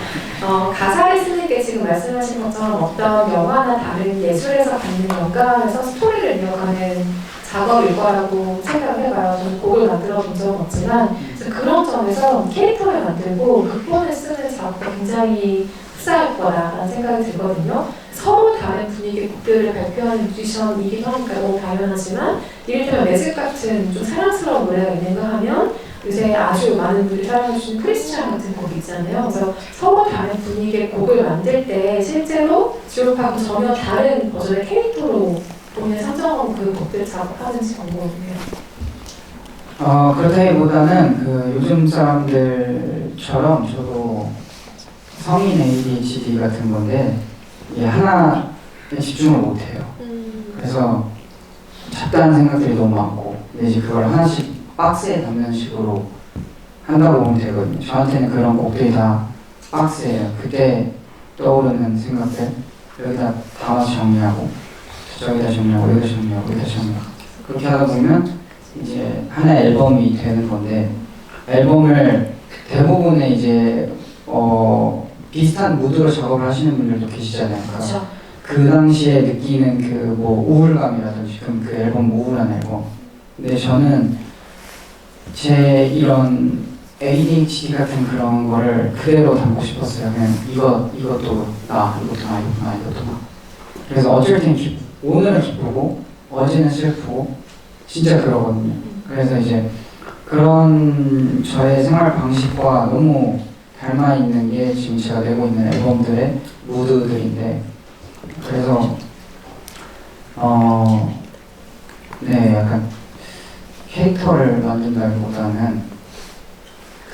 가사를 쓰는 게 지금 말씀하신 것처럼 어떤 영화나 다른 예술에서 받는 영감에서 스토리를 이어가는 작업일 거라고 생각을 해봐요. 저는 곡을 만들어 본 적은 없지만 그런 점에서 캐릭터를 만들고 극본을 쓰는 작업도 굉장히 흡사할 거라는 생각이 들거든요. 서로 다른 분위기의 곡들을 발표하는 뮤지션이기도 하니까 너무 당연하지만 이를테면 매직 같은 좀 사랑스러운 노래가 있는가 하면 요새 아주 많은 분들이 사랑해주시는 크리스찬 같은 곡이 있잖아요. 그래서 서로 다른 분위기의 곡을 만들 때 실제로 지옥하고 전혀 다른 버전의 캐릭터로 본인을 선정하고 그 곡들을 작업하는지 궁금해요. 그렇다기보다는 그 요즘 사람들처럼 저도 성인 ADHD 같은 건데 이게 하나에 집중을 못해요. 그래서 잡다한 생각들이 너무 많고 근데 이제 그걸 하나씩 박스에 담는 식으로 한다고 보면 되거든요. 저한테는 그런 곡들이 다 박스예요. 그때 떠오르는 생각들 여기다 담아서 정리하고 저기다 정리하고 여기다 정리하고 여기다 정리하고 그렇게 하다 보면 이제 하나의 앨범이 되는 건데 앨범을 대부분의 이제 비슷한 무드로 작업을 하시는 분들도 계시잖아요. 그렇죠. 그 당시에 느끼는 그 뭐 우울감이라든지 그 앨범 우울한 앨범. 근데 저는 제 이런 ADHD 같은 그런 거를 그대로 담고 싶었어요. 그냥 이것도 나, 이것도 나, 이것도 나, 이것도 나. 그래서 어쩔 땐 오늘은 기쁘고 어제는 슬프고 진짜 그러거든요. 그래서 이제 그런 저의 생활 방식과 너무 닮아 있는 게 지금 제가 내고 있는 앨범들의 무드들인데 그래서 네 약간 캐릭터를 만든다기보다는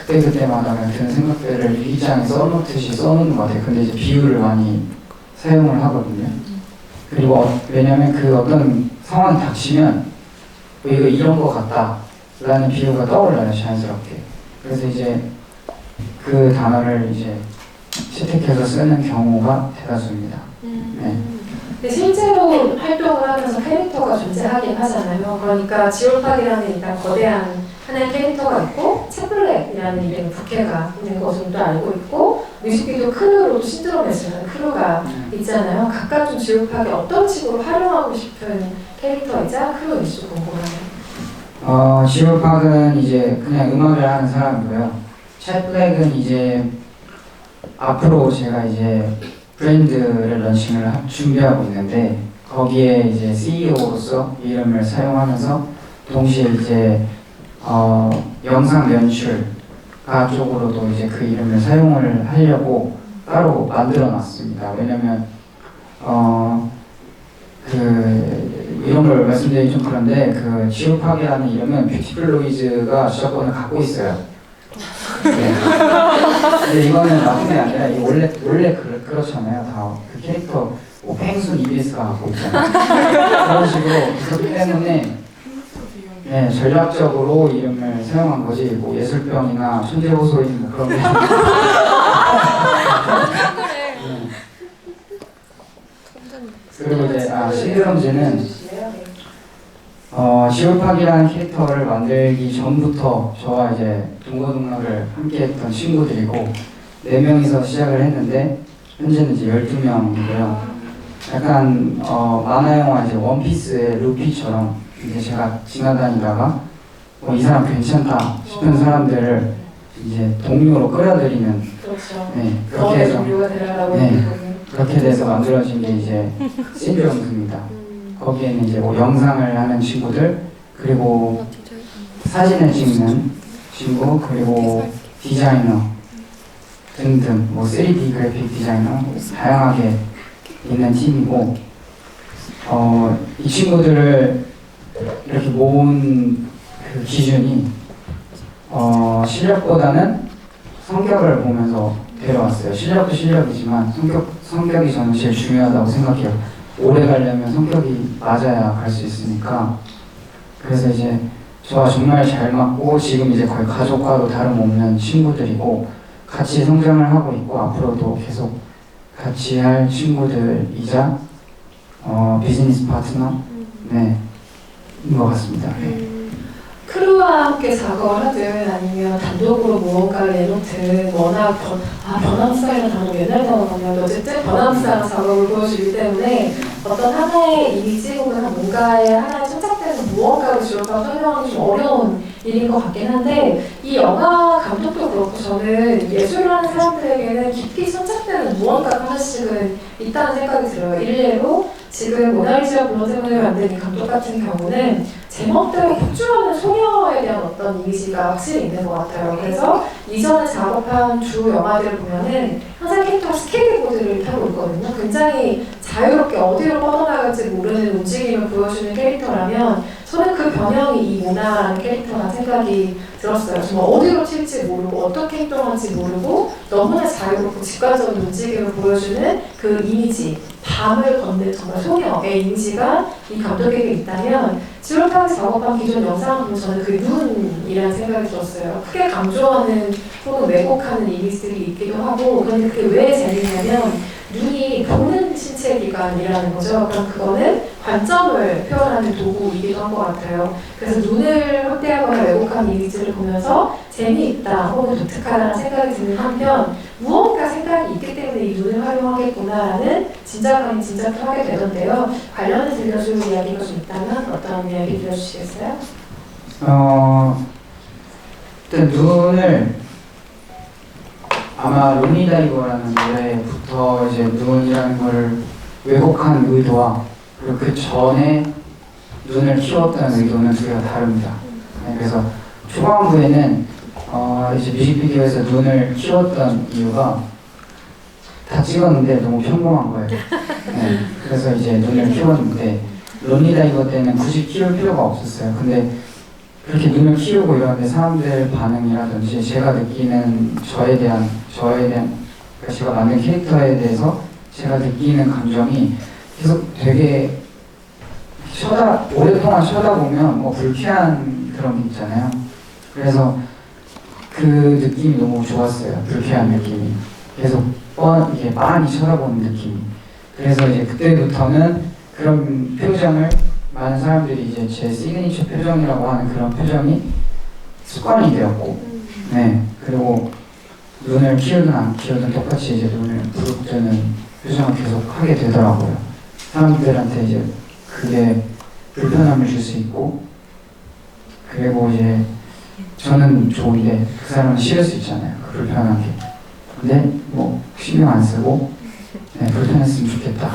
그때마다 그냥 드는 생각들을 일기장에 써놓듯이 써놓는 것 같아요. 근데 이제 비유를 많이 사용을 하거든요. 그리고 왜냐면 그 어떤 상황이 닥치면 이거 이런 거 같다 라는 비유가 떠올라요 자연스럽게. 그래서 이제 그 단어를 이제 채택해서 쓰는 경우가 대다수입니다. 네. 근데 실제로 활동을 하면서 캐릭터가 존재하긴 하잖아요. 그러니까 지올팍이라는 일단 거대한 하나의 캐릭터가 있고 채플렉이라는 이름의 부캐가 있는 것으로도 알고 있고 뮤직비디오 크루로도 신드롬에서는 크루가 있잖아요. 각각 좀 지올팍이 어떤 식으로 활용하고 싶은 캐릭터이자 크루인지 궁금하네요. 지올팍은 이제 그냥 음악을 하는 사람이고요. 채플렉은 이제 앞으로 제가 이제 브랜드를 런칭을 준비하고 있는데 거기에 이제 CEO로서 이름을 사용하면서 동시에 이제 영상 연출가 쪽으로도 이제 그 이름을 사용을 하려고 따로 만들어 놨습니다. 왜냐면 이런 걸 말씀드리기 좀 그런데 그 지우팍이라는 이름은 뷰티플로이즈가 주작권을 갖고 있어요. 네. 근데 이거는 나쁜 게 아니라 원래 그렇잖아요. 다 그 캐릭터 뭐 펭수 이비스가 갖고 있잖아요. 그런 식으로 그렇기 때문에 네, 전략적으로 이름을 사용한 거지 뭐 예술병이나 천재호소인 뭐 그런 게 그리고 이제 시드럼즈는 시울팍이라는 캐릭터를 만들기 전부터 저와 이제 동거동락을 함께했던 친구들이고 4명이서 시작을 했는데 현재는 이제 12명이고요. 약간 만화 영화 이제 원피스의 루피처럼 이제 제가 지나다니다가 이 사람 괜찮다 싶은 사람들을 이제 동료로 끌어들이는 그렇죠. 네, 그렇게 해서 동료가 되라고 네. 그렇게 돼서 만들어진 게 이제 신드롬즈입니다. 거기에는 이제 뭐 영상을 하는 친구들 그리고 사진을 찍는 친구 그리고 디자이너 등등 뭐 3D 그래픽 디자이너 다양하게 있는 팀이고 이 친구들을 이렇게 모은 그 기준이 실력보다는 성격을 보면서 데려왔어요. 실력도 실력이지만 성격이 저는 제일 중요하다고 생각해요. 오래 가려면 성격이 맞아야 갈 수 있으니까. 그래서 이제 저와 정말 잘 맞고 지금 이제 거의 가족과도 다름없는 친구들이고 같이 성장을 하고 있고 앞으로도 계속 같이 할 친구들이자 비즈니스 파트너 인 것 같습니다. 네. 크루와 함께 작업을 하든 아니면 단독으로 무언가를 내놓든 워낙 변함사이라는 단어 옛날 단어 같네요. 어쨌든 변함사랑 작업을 보여주기 때문에 어떤 하나의 이미지 혹은 뭔가의 하나의 천착되는 무언가를 주력하고 설명하기 좀 어려운 일인 것 같긴 한데 이 영화 감독도 그렇고 저는 예술을 하는 사람들에게는 깊이 천착되는 무언가가 하나씩은 있다는 생각이 들어요. 일례로 지금 모나리자 블러드문을 만든 이 감독 같은 경우는 제멋대로 폭주하는 소녀에 대한 어떤 이미지가 확실히 있는 것 같아요. 그래서 이전에 작업한 주 영화들을 보면은 항상 캐릭터가 스케이트보드를 타고 있거든요. 굉장히 자유롭게 어디로 뻗어나갈지 모르는 움직임을 보여주는 캐릭터라면 저는 그 변형이 이 모나라는 캐릭터라는 생각이 들었어요. 정말 어디로 튈지 모르고 어떻게 행동할지 모르고 너무나 자유롭고 직관적인 움직임을 보여주는 그 이미지, 밤을 걷는 정말 소녀의 이미지가 이 감독에게 있다면 지울팍에서 작업한 기존 영상을 보면 저는 그 눈이라는 생각이 들었어요. 크게 강조하는 혹은 왜곡하는 이미지들이 있기도 하고 그런데 그게 왜 재밌냐면 눈이 보는 신체 기관이라는 거죠. 그럼 그거는 관점을 표현하는 도구이기도 한 것 같아요. 그래서 눈을 확대하거나 왜곡한 이미지를 보면서 재미있다 혹은 독특하다는 생각이 드는 한편 무언가 생각이 있기 때문에 이 눈을 활용하겠구나라는 짐작을 하게 되던데요. 관련해서 들려줄 이야기가 좀 있다면 어떤 이야기 들려주시겠어요? 일단 눈을 아마 로니다이버라는 노래부터 이제 눈이라는 걸 왜곡한 의도와 그리고 그 전에 눈을 키웠던 의도는 두 개가 다릅니다. 네, 그래서 초반부에는 이제 뮤직비디오에서 눈을 키웠던 이유가 다 찍었는데 너무 평범한 거예요. 네, 그래서 이제 눈을 키웠는데 로니다이버 때는 굳이 키울 필요가 없었어요. 근데 그렇게 눈을 키우고 이러는데 사람들 반응이라든지 제가 느끼는 저에 대한 그러니까 제가 만든 캐릭터에 대해서 제가 느끼는 감정이 계속 되게 오랫동안 쳐다보면 뭐 불쾌한 그런 게 있잖아요. 그래서 그 느낌이 너무 좋았어요. 불쾌한 느낌이 계속 이게 많이 쳐다보는 느낌이. 그래서 이제 그때부터는 그런 표정을 많은 사람들이 이제 제 시그니처 표정이라고 하는 그런 표정이 습관이 되었고, 네, 그리고 눈을 키우든 안 키우든 똑같이 이제 눈을 부릅뜨는 표정을 계속 하게 되더라고요. 사람들한테 이제 그게 불편함을 줄 수 있고, 그리고 이제 저는 좋은데 그 사람은 싫을 수 있잖아요. 그 불편한 게. 근데 뭐 신경 안 쓰고, 네, 불편했으면 좋겠다.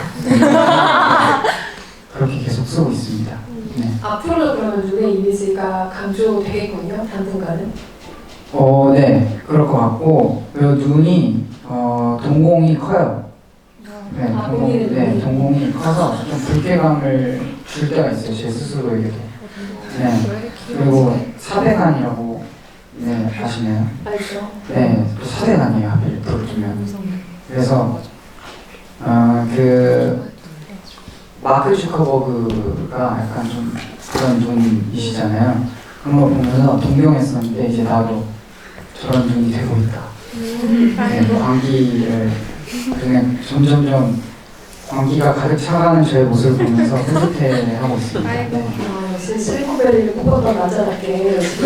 그렇게 계속 쓰고 있습니다. 네. 앞으로도 그러면 눈의 이미지가 강조되겠군요, 당분간은. 네, 그럴 것 같고, 그리고 눈이 동공이 커요. 네, 본인의 눈이. 동공이 커서 좀 불쾌감을 줄 때가 있어요, 제 스스로에게도. 네, 그리고 사대간이라고 네, 아시나요? 알죠? 네, 또 사대간이에요, 하필 들어주면. 그래서 그 마크 주커버그가 약간 좀 그런 눈이시잖아요. 그런 걸 보면서 동경했었는데 이제 나도 저런 눈이 되고 있다. 네, 광기를 그냥 점점점 광기가 가득 차가는 저의 모습을 보면서 뿌듯해하고 있습니다. 네. 역시 실리콘밸리를 꿈꿨던 남자답게 여기까지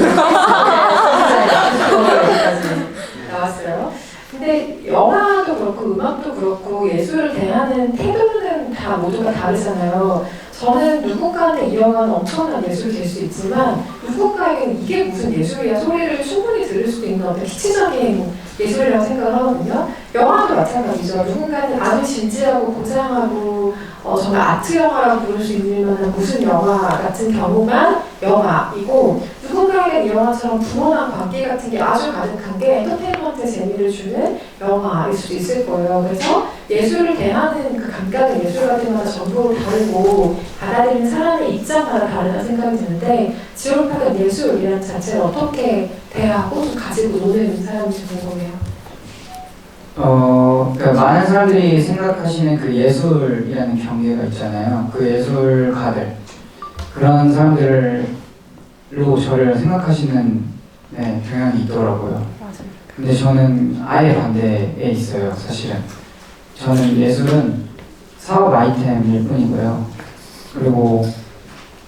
나왔어요. 근데 영화도 그렇고 음악도 그렇고 예술을 대하는 태도는 다 모두가 다르잖아요. 저는 누군가한테 이 영화는 엄청난 예술이 될 수 있지만 누군가에게는 이게 무슨 예술이야 소리를 충분히 들을 수도 있는 어떤 기치적인 예술이라고 생각을 하거든요. 영화도 마찬가지죠. 누군가는 아주 진지하고 고상하고 정말 아트 영화라고 부를 수 있는 만한 무슨 영화 같은 경우만 영화이고 누군가에게는 이 영화처럼 불온한 관계 같은 게 아주 가득한 게 엔터테인먼트 재미를 주는 영화일 수도 있을 거예요. 그래서 예술을 대하는 그 감각은 예술가 때마다 전부 다르고 받아들이는 사람의 입장마다 다르다는 생각이 드는데 지오파가 예술이라는 자체를 어떻게 대하고 좀 가지고 노는 사람인지 궁금해요. 그러니까 많은 사람들이 생각하시는 그 예술이라는 경계가 있잖아요. 그 예술가들 그런 사람들로 저를 생각하시는 네, 경향이 있더라고요. 근데 저는 아예 반대에 있어요. 사실은 저는 예술은 사업 아이템일 뿐이고요. 그리고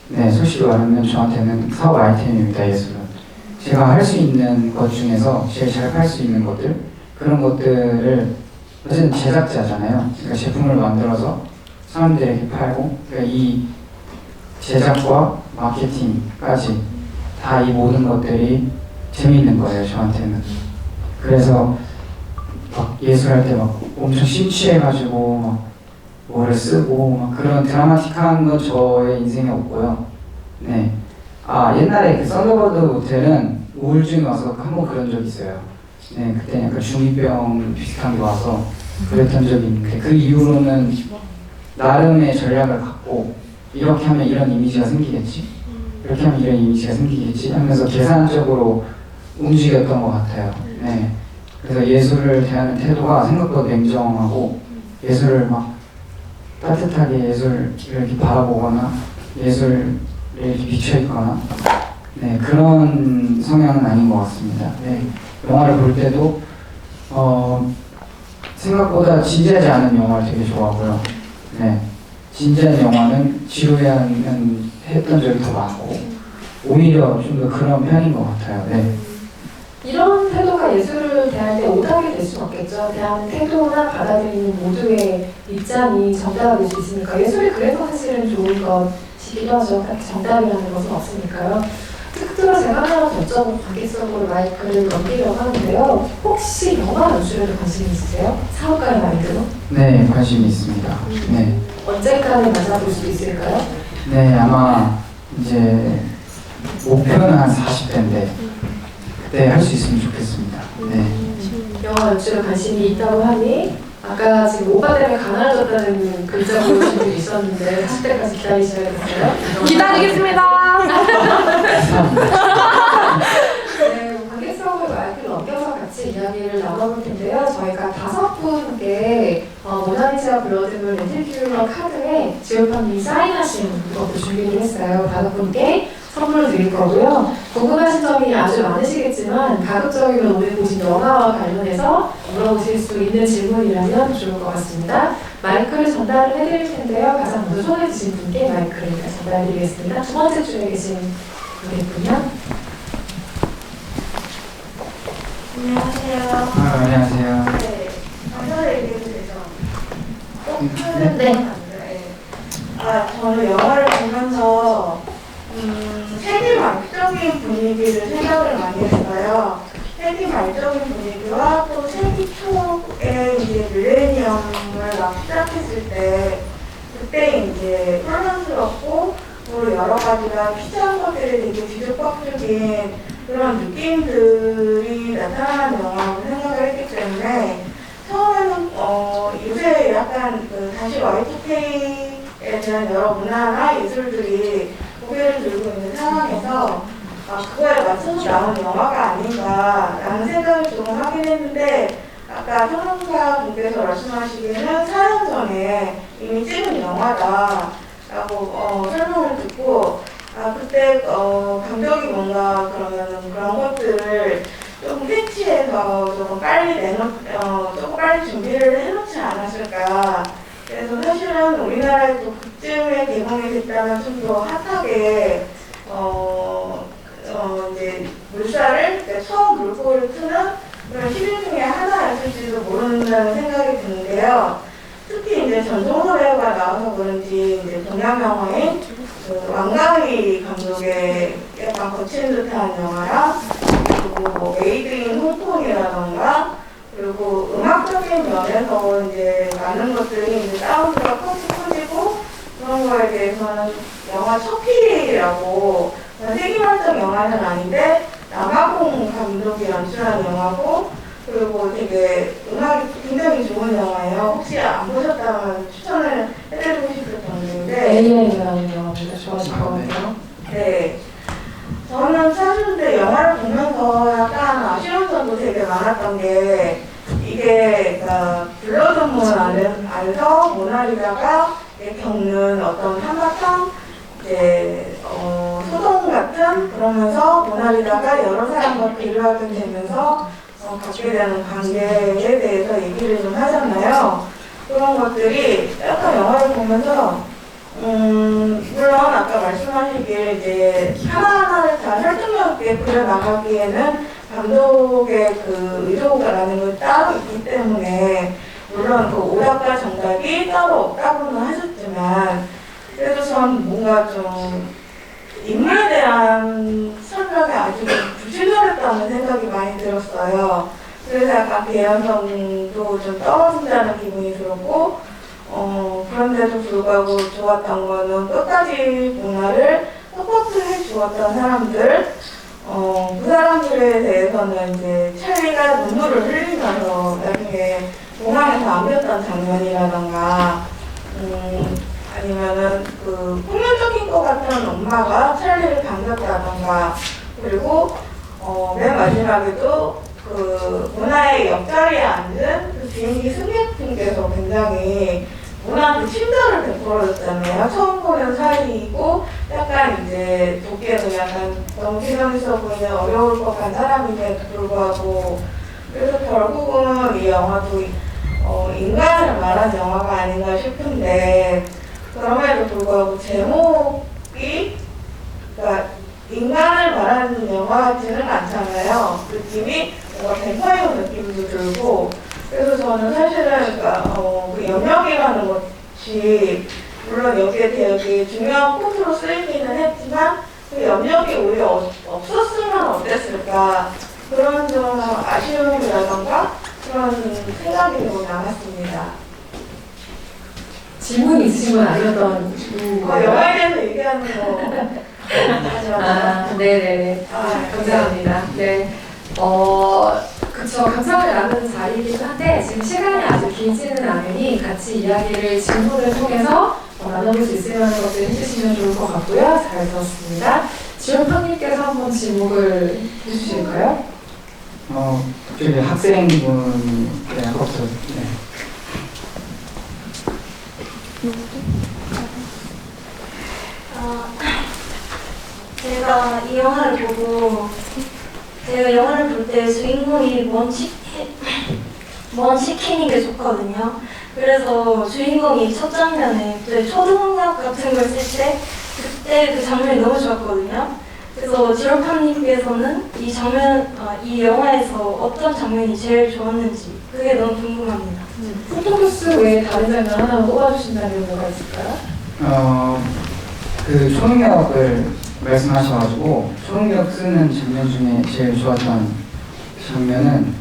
네, 솔직히 말하면 저한테는 사업 아이템입니다. 예술은 제가 할 수 있는 것 중에서 제일 잘 팔 수 있는 것들 그런 것들을 어쨌든 제작자잖아요. 그러니까 제품을 만들어서 사람들에게 팔고 그러니까 이 제작과 마케팅까지 다 이 모든 것들이 재미있는 거예요. 저한테는. 그래서 막 예술할 때 막 엄청 심취해가지고 막 뭐를 쓰고 막 그런 드라마틱한 건 저의 인생에 없고요. 네. 옛날에 그 썬더버드 호텔은 우울증이 와서 한번 그런 적이 있어요. 네, 그때 약간 중2병 비슷한 게 와서 그랬던 적이 있는데 그 이후로는 나름의 전략을 갖고 이렇게 하면 이런 이미지가 생기겠지 이렇게 하면 이런 이미지가 생기겠지 하면서 계산적으로 움직였던 것 같아요. 네. 그래서 예술을 대하는 태도가 생각보다 냉정하고 예술을 막 따뜻하게 예술을 이렇게 바라보거나 예술에 이렇게 비춰있거나 네, 그런 성향은 아닌 것 같습니다. 네. 영화를 볼 때도 생각보다 진지하지 않은 영화를 되게 좋아하고요. 네. 진지한 영화는 지루해하는 했던 적이 더 많고 오히려 좀 더 그런 편인 것 같아요. 네. 이런 태도가 예술을 대할 때 오답이 될 수는 없겠죠. 대하는 태도나 받아들이는 모두의 입장이 정답이 될 수 있으니까 예술이 그래서 사실은 좋은 것이기도 하죠. 딱히 정답이라는 것은 없으니까요. 특별히 제가 하나 더 여쭤보고 관계성으로 마이크를 넘기려고 하는데요. 혹시 영화 연출에도 관심 있으세요? 사업가의 마인드로? 네, 관심이 있습니다. 네. 언제까지 만나볼 수 있을까요? 네, 아마 이제 목표는 한 40대인데 그때 할 수 있으면 좋겠습니다. 네. 영화 연출에 관심이 있다고 하니 아까 지금 오빠 때문에 가난해졌다는 글자 보여주신 분이 있었는데 40대까지 기다리셔야겠어요? 기다리겠습니다. 네, 관객석을 마이크를 넘겨서 같이 이야기를 나눠볼 텐데요. 저희가 5분께 모나리자 불러드는 렌틸 카드에 지오파님이 사인하신 것도 준비를 했어요. 5분께 선물을 드릴 거고요. 궁금하신 점이 아주 많으시겠지만 가급적이면 오늘 보신 영화와 관련해서 물어보실 수 있는 질문이라면 좋을 것 같습니다. 마이크를 전달을 해드릴 텐데요. 가장 먼저 손에 드신 분께 마이크를 전달해드리겠습니다. 두 번째 줄에 계신 분이군요. 안녕하세요. 안녕하세요. 네. 먼저 얘기해도 되죠? 네. 저는 영화를 보면서 세기말적인 분위기를 생각을 많이 했어요. 세기말적인 분위기와 또 세기 초에 이제 밀레니엄을 막 시작했을 때 그때 이제 혼란스럽고 또 여러 가지가 피치한 것들이 되게 뒤죽박죽인 그런 느낌들이 나타나는 영화라고 생각을 했기 때문에 처음에는 요새 약간 그 다시 Y2K에 대한 여러 문화나 예술들이 고개를 들고 있는 상황에서 그거에 맞춰서 나온 영화가 아닌가라는 생각을 조금 하긴 했는데 아까 평론가 분께서 말씀하시기에는 4년 전에 이미 찍은 영화다라고 설명을 듣고 그때 감독이 뭔가 그러면은 그런 것들을 조금 캐치해서 조금 빨리 조금 빨리 준비를 해놓지 않았을까. 그래서 사실은 우리나라에도 그쯤에 개봉이 됐다면 좀 더 핫하게 이제 물살을 그러니까 처음 물꼬를 트는 그런 시즌 중에 하나였을지도 모른다는 생각이 드는데요. 특히 이제 전종서 배우가 나와서 그런지 이제 동양 영화인 그 왕가위 감독의 약간 거친 듯한 영화랑 그리고 뭐 메이드 인 홍콩이라던가 그리고 음악적인 면에서 이제 많은 것들이 이제 사운드가 커지고 그런 거에 대해서는 영화 척키라고 세계만점 영화는 아닌데 남아공 감독이 연출한 영화고 그리고 되게 음악이 굉장히 좋은 영화예요. 혹시 안 보셨다면 추천을 해드리고 싶을 정도인데 AI라는 영화 진짜 좋아하실 것 같아요. 네. 저는 사실 근데 영화를 보면서 약간 아쉬운 점도 되게 많았던 게 이게 그러니까 블러드문 안에서 모나리자가 겪는 어떤 한바탕 이제 소동 같은 그러면서 모나리자가 여러 사람과 비교하게 되면서 갖게 되는 관계에 대해서 얘기를 좀 하잖아요. 그런 것들이 약간 영화를 보면서 물론 아까 말씀하시길 이제 하나하나를 다 설득력 있게 그려나가기에는 감독의 그 의도가라는 걸 따로 있기 때문에 물론 그 오답과 정답이 따로 없다고는 하셨지만 그래도 전 뭔가 좀 인물에 대한 설명이 아주 부실했다는 생각이 많이 들었어요. 그래서 약간 개연성도 좀 떨어진다는 기분이 들었고 그런데도 불구하고 좋았던 거는 끝까지 문화를 서포트해 주었던 사람들 그 사람들에 대해서는 이제 찰리가 눈물을 흘리면서 나중에 공항에서 안겼던 장면이라던가 아니면은 그 폭력적인 것 같은 엄마가 찰리를 반겼다던가 그리고 맨 마지막에도 그 문화의 옆자리에 앉은 그 비행기 승객분께서 굉장히 문화한테 친절을 베풀어줬잖아요. 처음 보는 사이이고 약간 이제 돕기에도 약간 너무 기능 있어 보이는 어려울 법한 사람임에도 불구하고 그래서 결국은 이 영화도 인간을 말한 영화가 아닌가 싶은데 그럼에도 불구하고 제목이 그러니까 인간을 말하는 영화 같지는 않잖아요. 느낌이 뭔가 뱀파이어 느낌도 들고 그래서 저는 사실은 그러니까 그 영역이라는 것이 물론 여기에 되게 중요한 코드로 쓰이기는 했지만 그 영역이 오히려 없었으면 어땠을까 그런 좀 아쉬움이라던가 그런 생각이 좀 남았습니다. 질문 있으신 분 아니었던 영화에 대해서 얘기하는 거 네네네. 감사합니다. 네. 그쵸. 감상을 나누는 자리이기도 한데, 지금 시간이 아주 길지는 않으니 같이 이야기를 질문을 통해서 나눠볼 수 있으면 것들 해주시면 좋을 것 같고요. 잘 들었습니다. 지원파님께서 한번 질문을 해주실까요? 저기 학생분부터 네. 제가 이 영화를 보고 제가 영화를 볼 때 주인공이 뭔 시키는 게 좋거든요. 그래서 주인공이 첫 장면에 초등학 같은 걸 쓸 때 그때 그 장면이 너무 좋았거든요. 그래서 지로팡님께서는 이 영화에서 어떤 장면이 제일 좋았는지 그게 너무 궁금합니다. 포토부스 외에 다른 장면 하나 뽑아주신다면 뭐가 있을까요? 그 초능력을 말씀하셔가지고 초능력 쓰는 장면 중에 제일 좋았던 장면은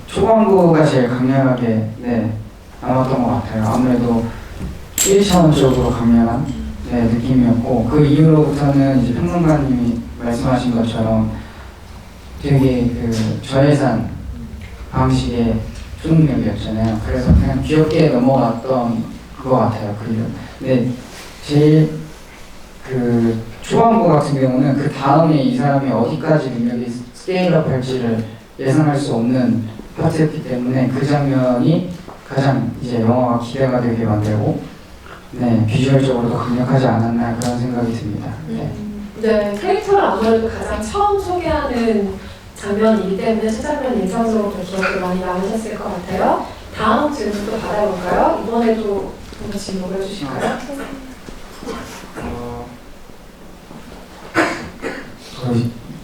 초반부가 제일 강렬하게 남았던 것 같아요. 아무래도 1차원적으로 강렬한 느낌이었고 그 이후로부터는 이제 평론가님이 말씀하신 것처럼 되게 그 저예산 방식의 초능력이었잖아요. 그래서 그냥 귀엽게 넘어갔던 것 같아요. 근데 제일 그 초반부 같은 경우는 그 다음에 이 사람이 어디까지 능력이 스케일업 할지를 예상할 수 없는 파트였기 때문에 그 장면이 가장 이제 영화가 기대가 되게 만들고 비주얼적으로도 강력하지 않았나 그런 생각이 듭니다. 네, 캐릭터를 아무래도 가장 처음 소개하는 장면이기 때문에 첫 장면 인상적으로 기억이 많이 남으셨을 것 같아요. 다음 질문도 받아볼까요? 이번에도 한번 질문을 해주실까요?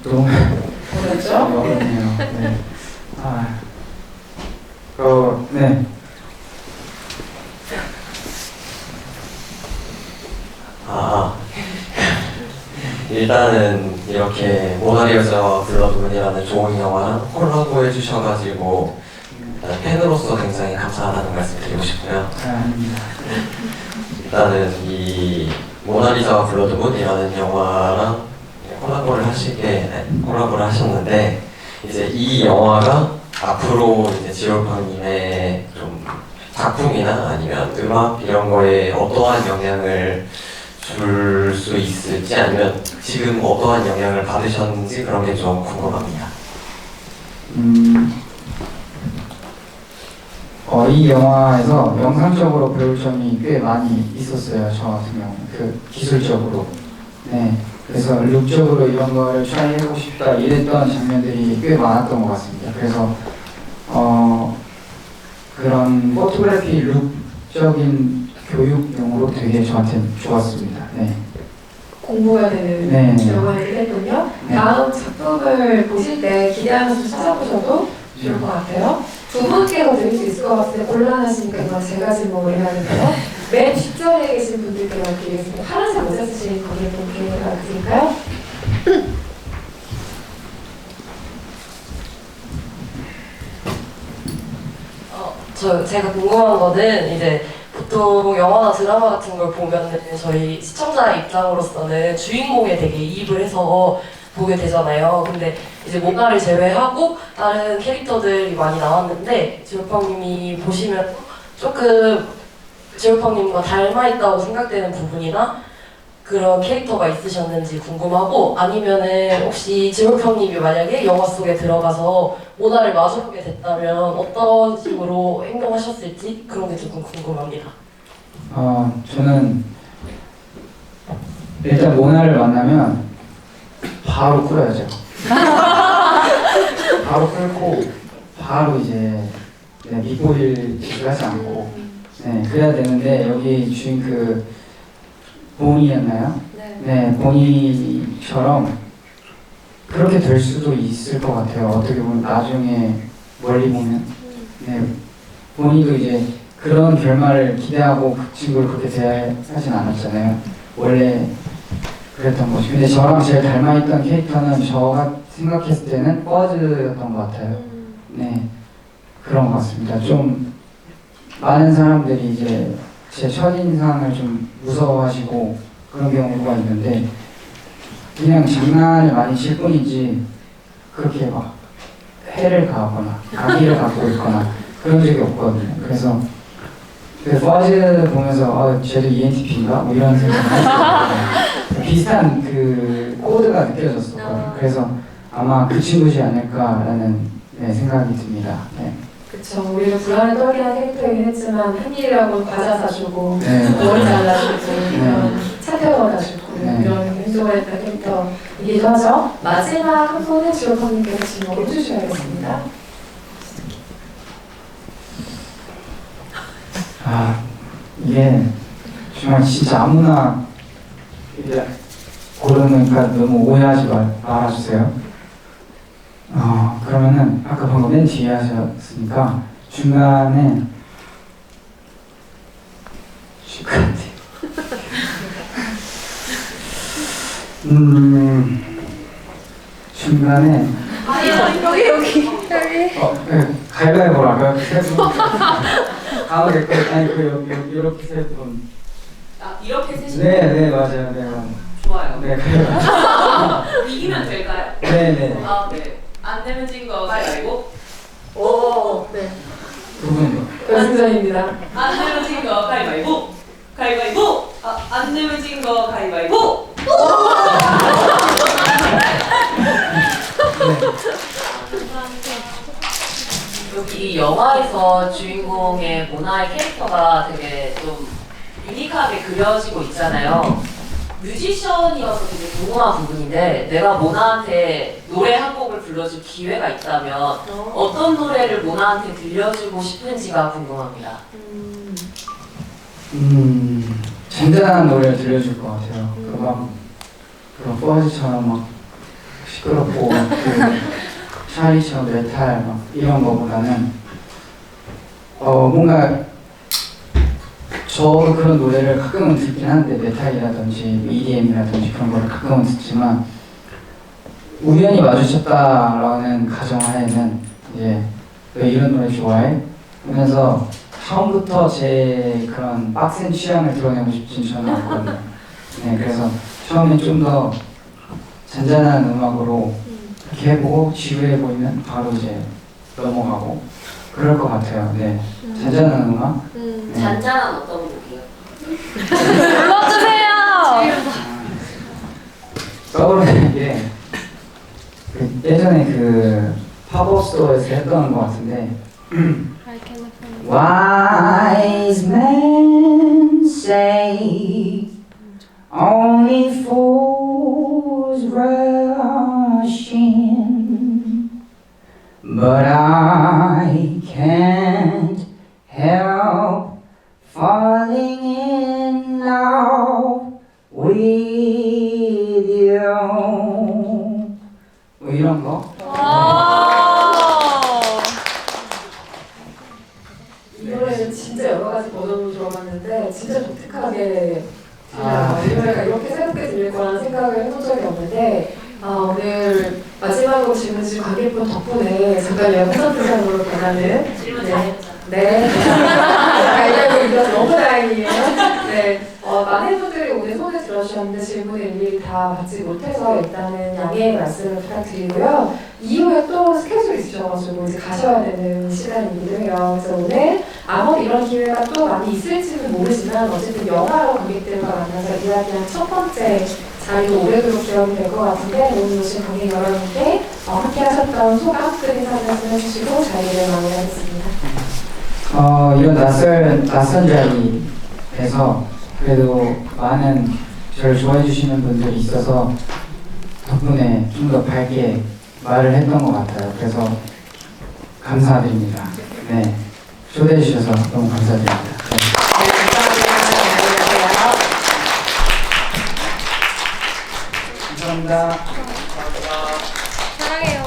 너무 어렵죠? 어렵네요. 네. 네. 일단은 이렇게 모나리자와 블러드문이라는 좋은 영화랑 콜라보 해주셔가지고 일단 팬으로서 굉장히 감사하다는 말씀 드리고 싶고요. 아닙니다. 일단은 이 모나리자와 블러드문이라는 영화랑 콜라보를 하셨는데 이제 이 영화가 앞으로 이제 지올팡님의 좀 작품이나 아니면 음악 이런 거에 어떠한 영향을 줄 수 있을지 아니면 지금 어떠한 영향을 받으셨는지 그런 게 좀 궁금합니다. 이 영화에서 영상적으로 배울 점이 꽤 많이 있었어요. 저 같은 경우 그 기술적으로. 네. 그래서 룩적으로 이런 걸 트라이해보고 싶다 이랬던 장면들이 꽤 많았던 것 같습니다. 그래서 그런 포토그래피 룩적인 교육용으로 되게 저한테 좋았습니다. 네. 공부가 되는 영화이긴 했군요. 네. 다음 작품을 보실 때 기대하면서 찾아보셔도 좋을 것 같아요. 두 분께서 드릴 수 있을 것 같은데 곤란하시니까 이건 제가 질문을 해야 되는데요. 맨 뒷자리에 계신 분들께 드리겠습니다. 파란색 모자 쓰신 분들께 드릴까요? 제가 궁금한 거는 이제 보통 영화나 드라마 같은 걸 보면은 저희 시청자 입장으로서는 주인공에 되게 이입을 해서 보게 되잖아요. 근데 이제 모나를 제외하고 다른 캐릭터들이 많이 나왔는데 지올팡님이 보시면 조금 지올팡님과 닮아 있다고 생각되는 부분이나 그런 캐릭터가 있으셨는지 궁금하고 아니면은 혹시 지올팡님이 만약에 영화 속에 들어가서 모나를 마주보게 됐다면 어떤 식으로 행동하셨을지 그런 게 조금 궁금합니다. 저는 일단 모나를 만나면 바로 꿇어야죠. 바로 꿇고 바로 이제 밑보일 짓을 하지 않고 그래야 되는데 여기 주인 그 보니였나요? 네, 보니처럼 그렇게 될 수도 있을 것 같아요. 어떻게 보면 나중에 멀리 보면 보니도 이제 그런 결말을 기대하고 그 친구를 그렇게 대하진 않았잖아요. 원래 그랬던 거죠. 근데 저랑 제일 닮아있던 캐릭터는 저가 생각했을 때는 버즈였던 것 같아요. 네, 그런 것 같습니다. 좀 많은 사람들이 이제 제 첫인상을 좀 무서워하시고 그런 경우가 있는데 그냥 장난을 많이 칠 뿐이지 그렇게 막 해를 가하거나 악의를 갖고 있거나 그런 적이 없거든요. 그래서 그 버즈 보면서 쟤도 ENTP인가? 뭐 이런 생각을 했어요. 비슷한 그 코드가 느껴졌어요. 그래서 아마 그 친구지 않을까라는 생각이 듭니다. 그쵸. 우리가 불안에 떨게 한 캐릭터이긴 했지만 한 일이라고 과자 사주고 머리 잘라주고 차 태워다주고 이런 행동을 했던 캐릭터이기도 하죠. 마지막 한 분은 지올팡님께서 질문을 해주셔야겠습니다. 이게 정말 진짜 아무나 고르니까 너무 오해하지 말아주세요. 그러면은 아까 방금 맨 뒤에 하셨으니까 중간에 중간에 여기 가위바위보로 할까요? 아, 네, 아니 이렇게 세 분. 아, 이렇게 셋이 네, 맞아요, 네, 맞아요. 좋아요. 네, 그래요. 이기면 될까요? 네. 아, 네. 안 내면 진 거 가위바위보. 오, 네. 두 분. 결승전입니다. 안 내면 진 거 가위바위보. 가위바위보. 아, 안 내면 진 거 가위바위보. 여기 이 영화에서 주인공의 모나의 캐릭터가 되게 좀 유니크하게 그려지고 있잖아요. 뮤지션이어서 되게 궁금한 부분인데 내가 모나한테 노래 한 곡을 불러줄 기회가 있다면 어떤 노래를 모나한테 들려주고 싶은지가 궁금합니다. 잔잔한 노래를 들려줄 것 같아요. 막 그런 포아지처럼 막 시끄럽고 그 샤리처럼 메탈 막 이런 거보다는 뭔가 저도 그런 노래를 가끔은 듣긴 하는데 메탈이라든지 EDM이라든지 그런 거를 가끔은 듣지만 우연히 마주쳤다라는 가정하에는 이제 왜 이런 노래 좋아해? 하면서 처음부터 제 그런 빡센 취향을 드러내고 싶진 저는 않거든요. 네, 그래서 처음에 좀 더 잔잔한 음악으로 이렇게 해보고 지루해 보이면 바로 이제 넘어가고 그럴 것 같아요. 네, 잔잔한 음악. 네. 잔잔한 어떤 곡이요? 불러주세요. 떠오르는 게 그 예전에 그 팝업 스토어에서 했던 것 같은데 Wise men say only fools rush in, but I can't help falling in love with you. 뭐 이런 거. 이 노래는 진짜 여러 가지 버전으로 들어봤는데 진짜 독특하게 들려요. 이 노래가 이렇게 새롭게 들릴 거라는 생각을 해본 적이 없는데 오늘 마지막으로 질문 주신 관객분 덕분에 잠깐 내가 콘서트장으로 변하는 네. 알고 있어서 너무 다행이에요. 네. 많은 분들이 오늘 손에 들어주셨는데 질문을 일일이 다 받지 못해서 일단은 양해의 말씀을 부탁드리고요. 이후에 또 스케줄이 있으셔가지고 이제 가셔야 되는 시간이기도 해요. 그래서 오늘 아무리 이런 기회가 또 많이 있을지는 모르지만 어쨌든 영화로 관객들과 만나서 이야기한 첫 번째 자리도 오래도록 기억이 될 것 같은데 오늘 오신 관객 여러분께 함께 하셨던 소감 끝 인사 말씀 해주시고 자리를 마무리하겠습니다. 이런 낯선 자리에서 그래도 많은 저를 좋아해 주시는 분들이 있어서 덕분에 좀 더 밝게 말을 했던 것 같아요. 그래서 감사드립니다. 네, 초대해 주셔서 너무 감사드립니다. 감사합니다. 사랑해요.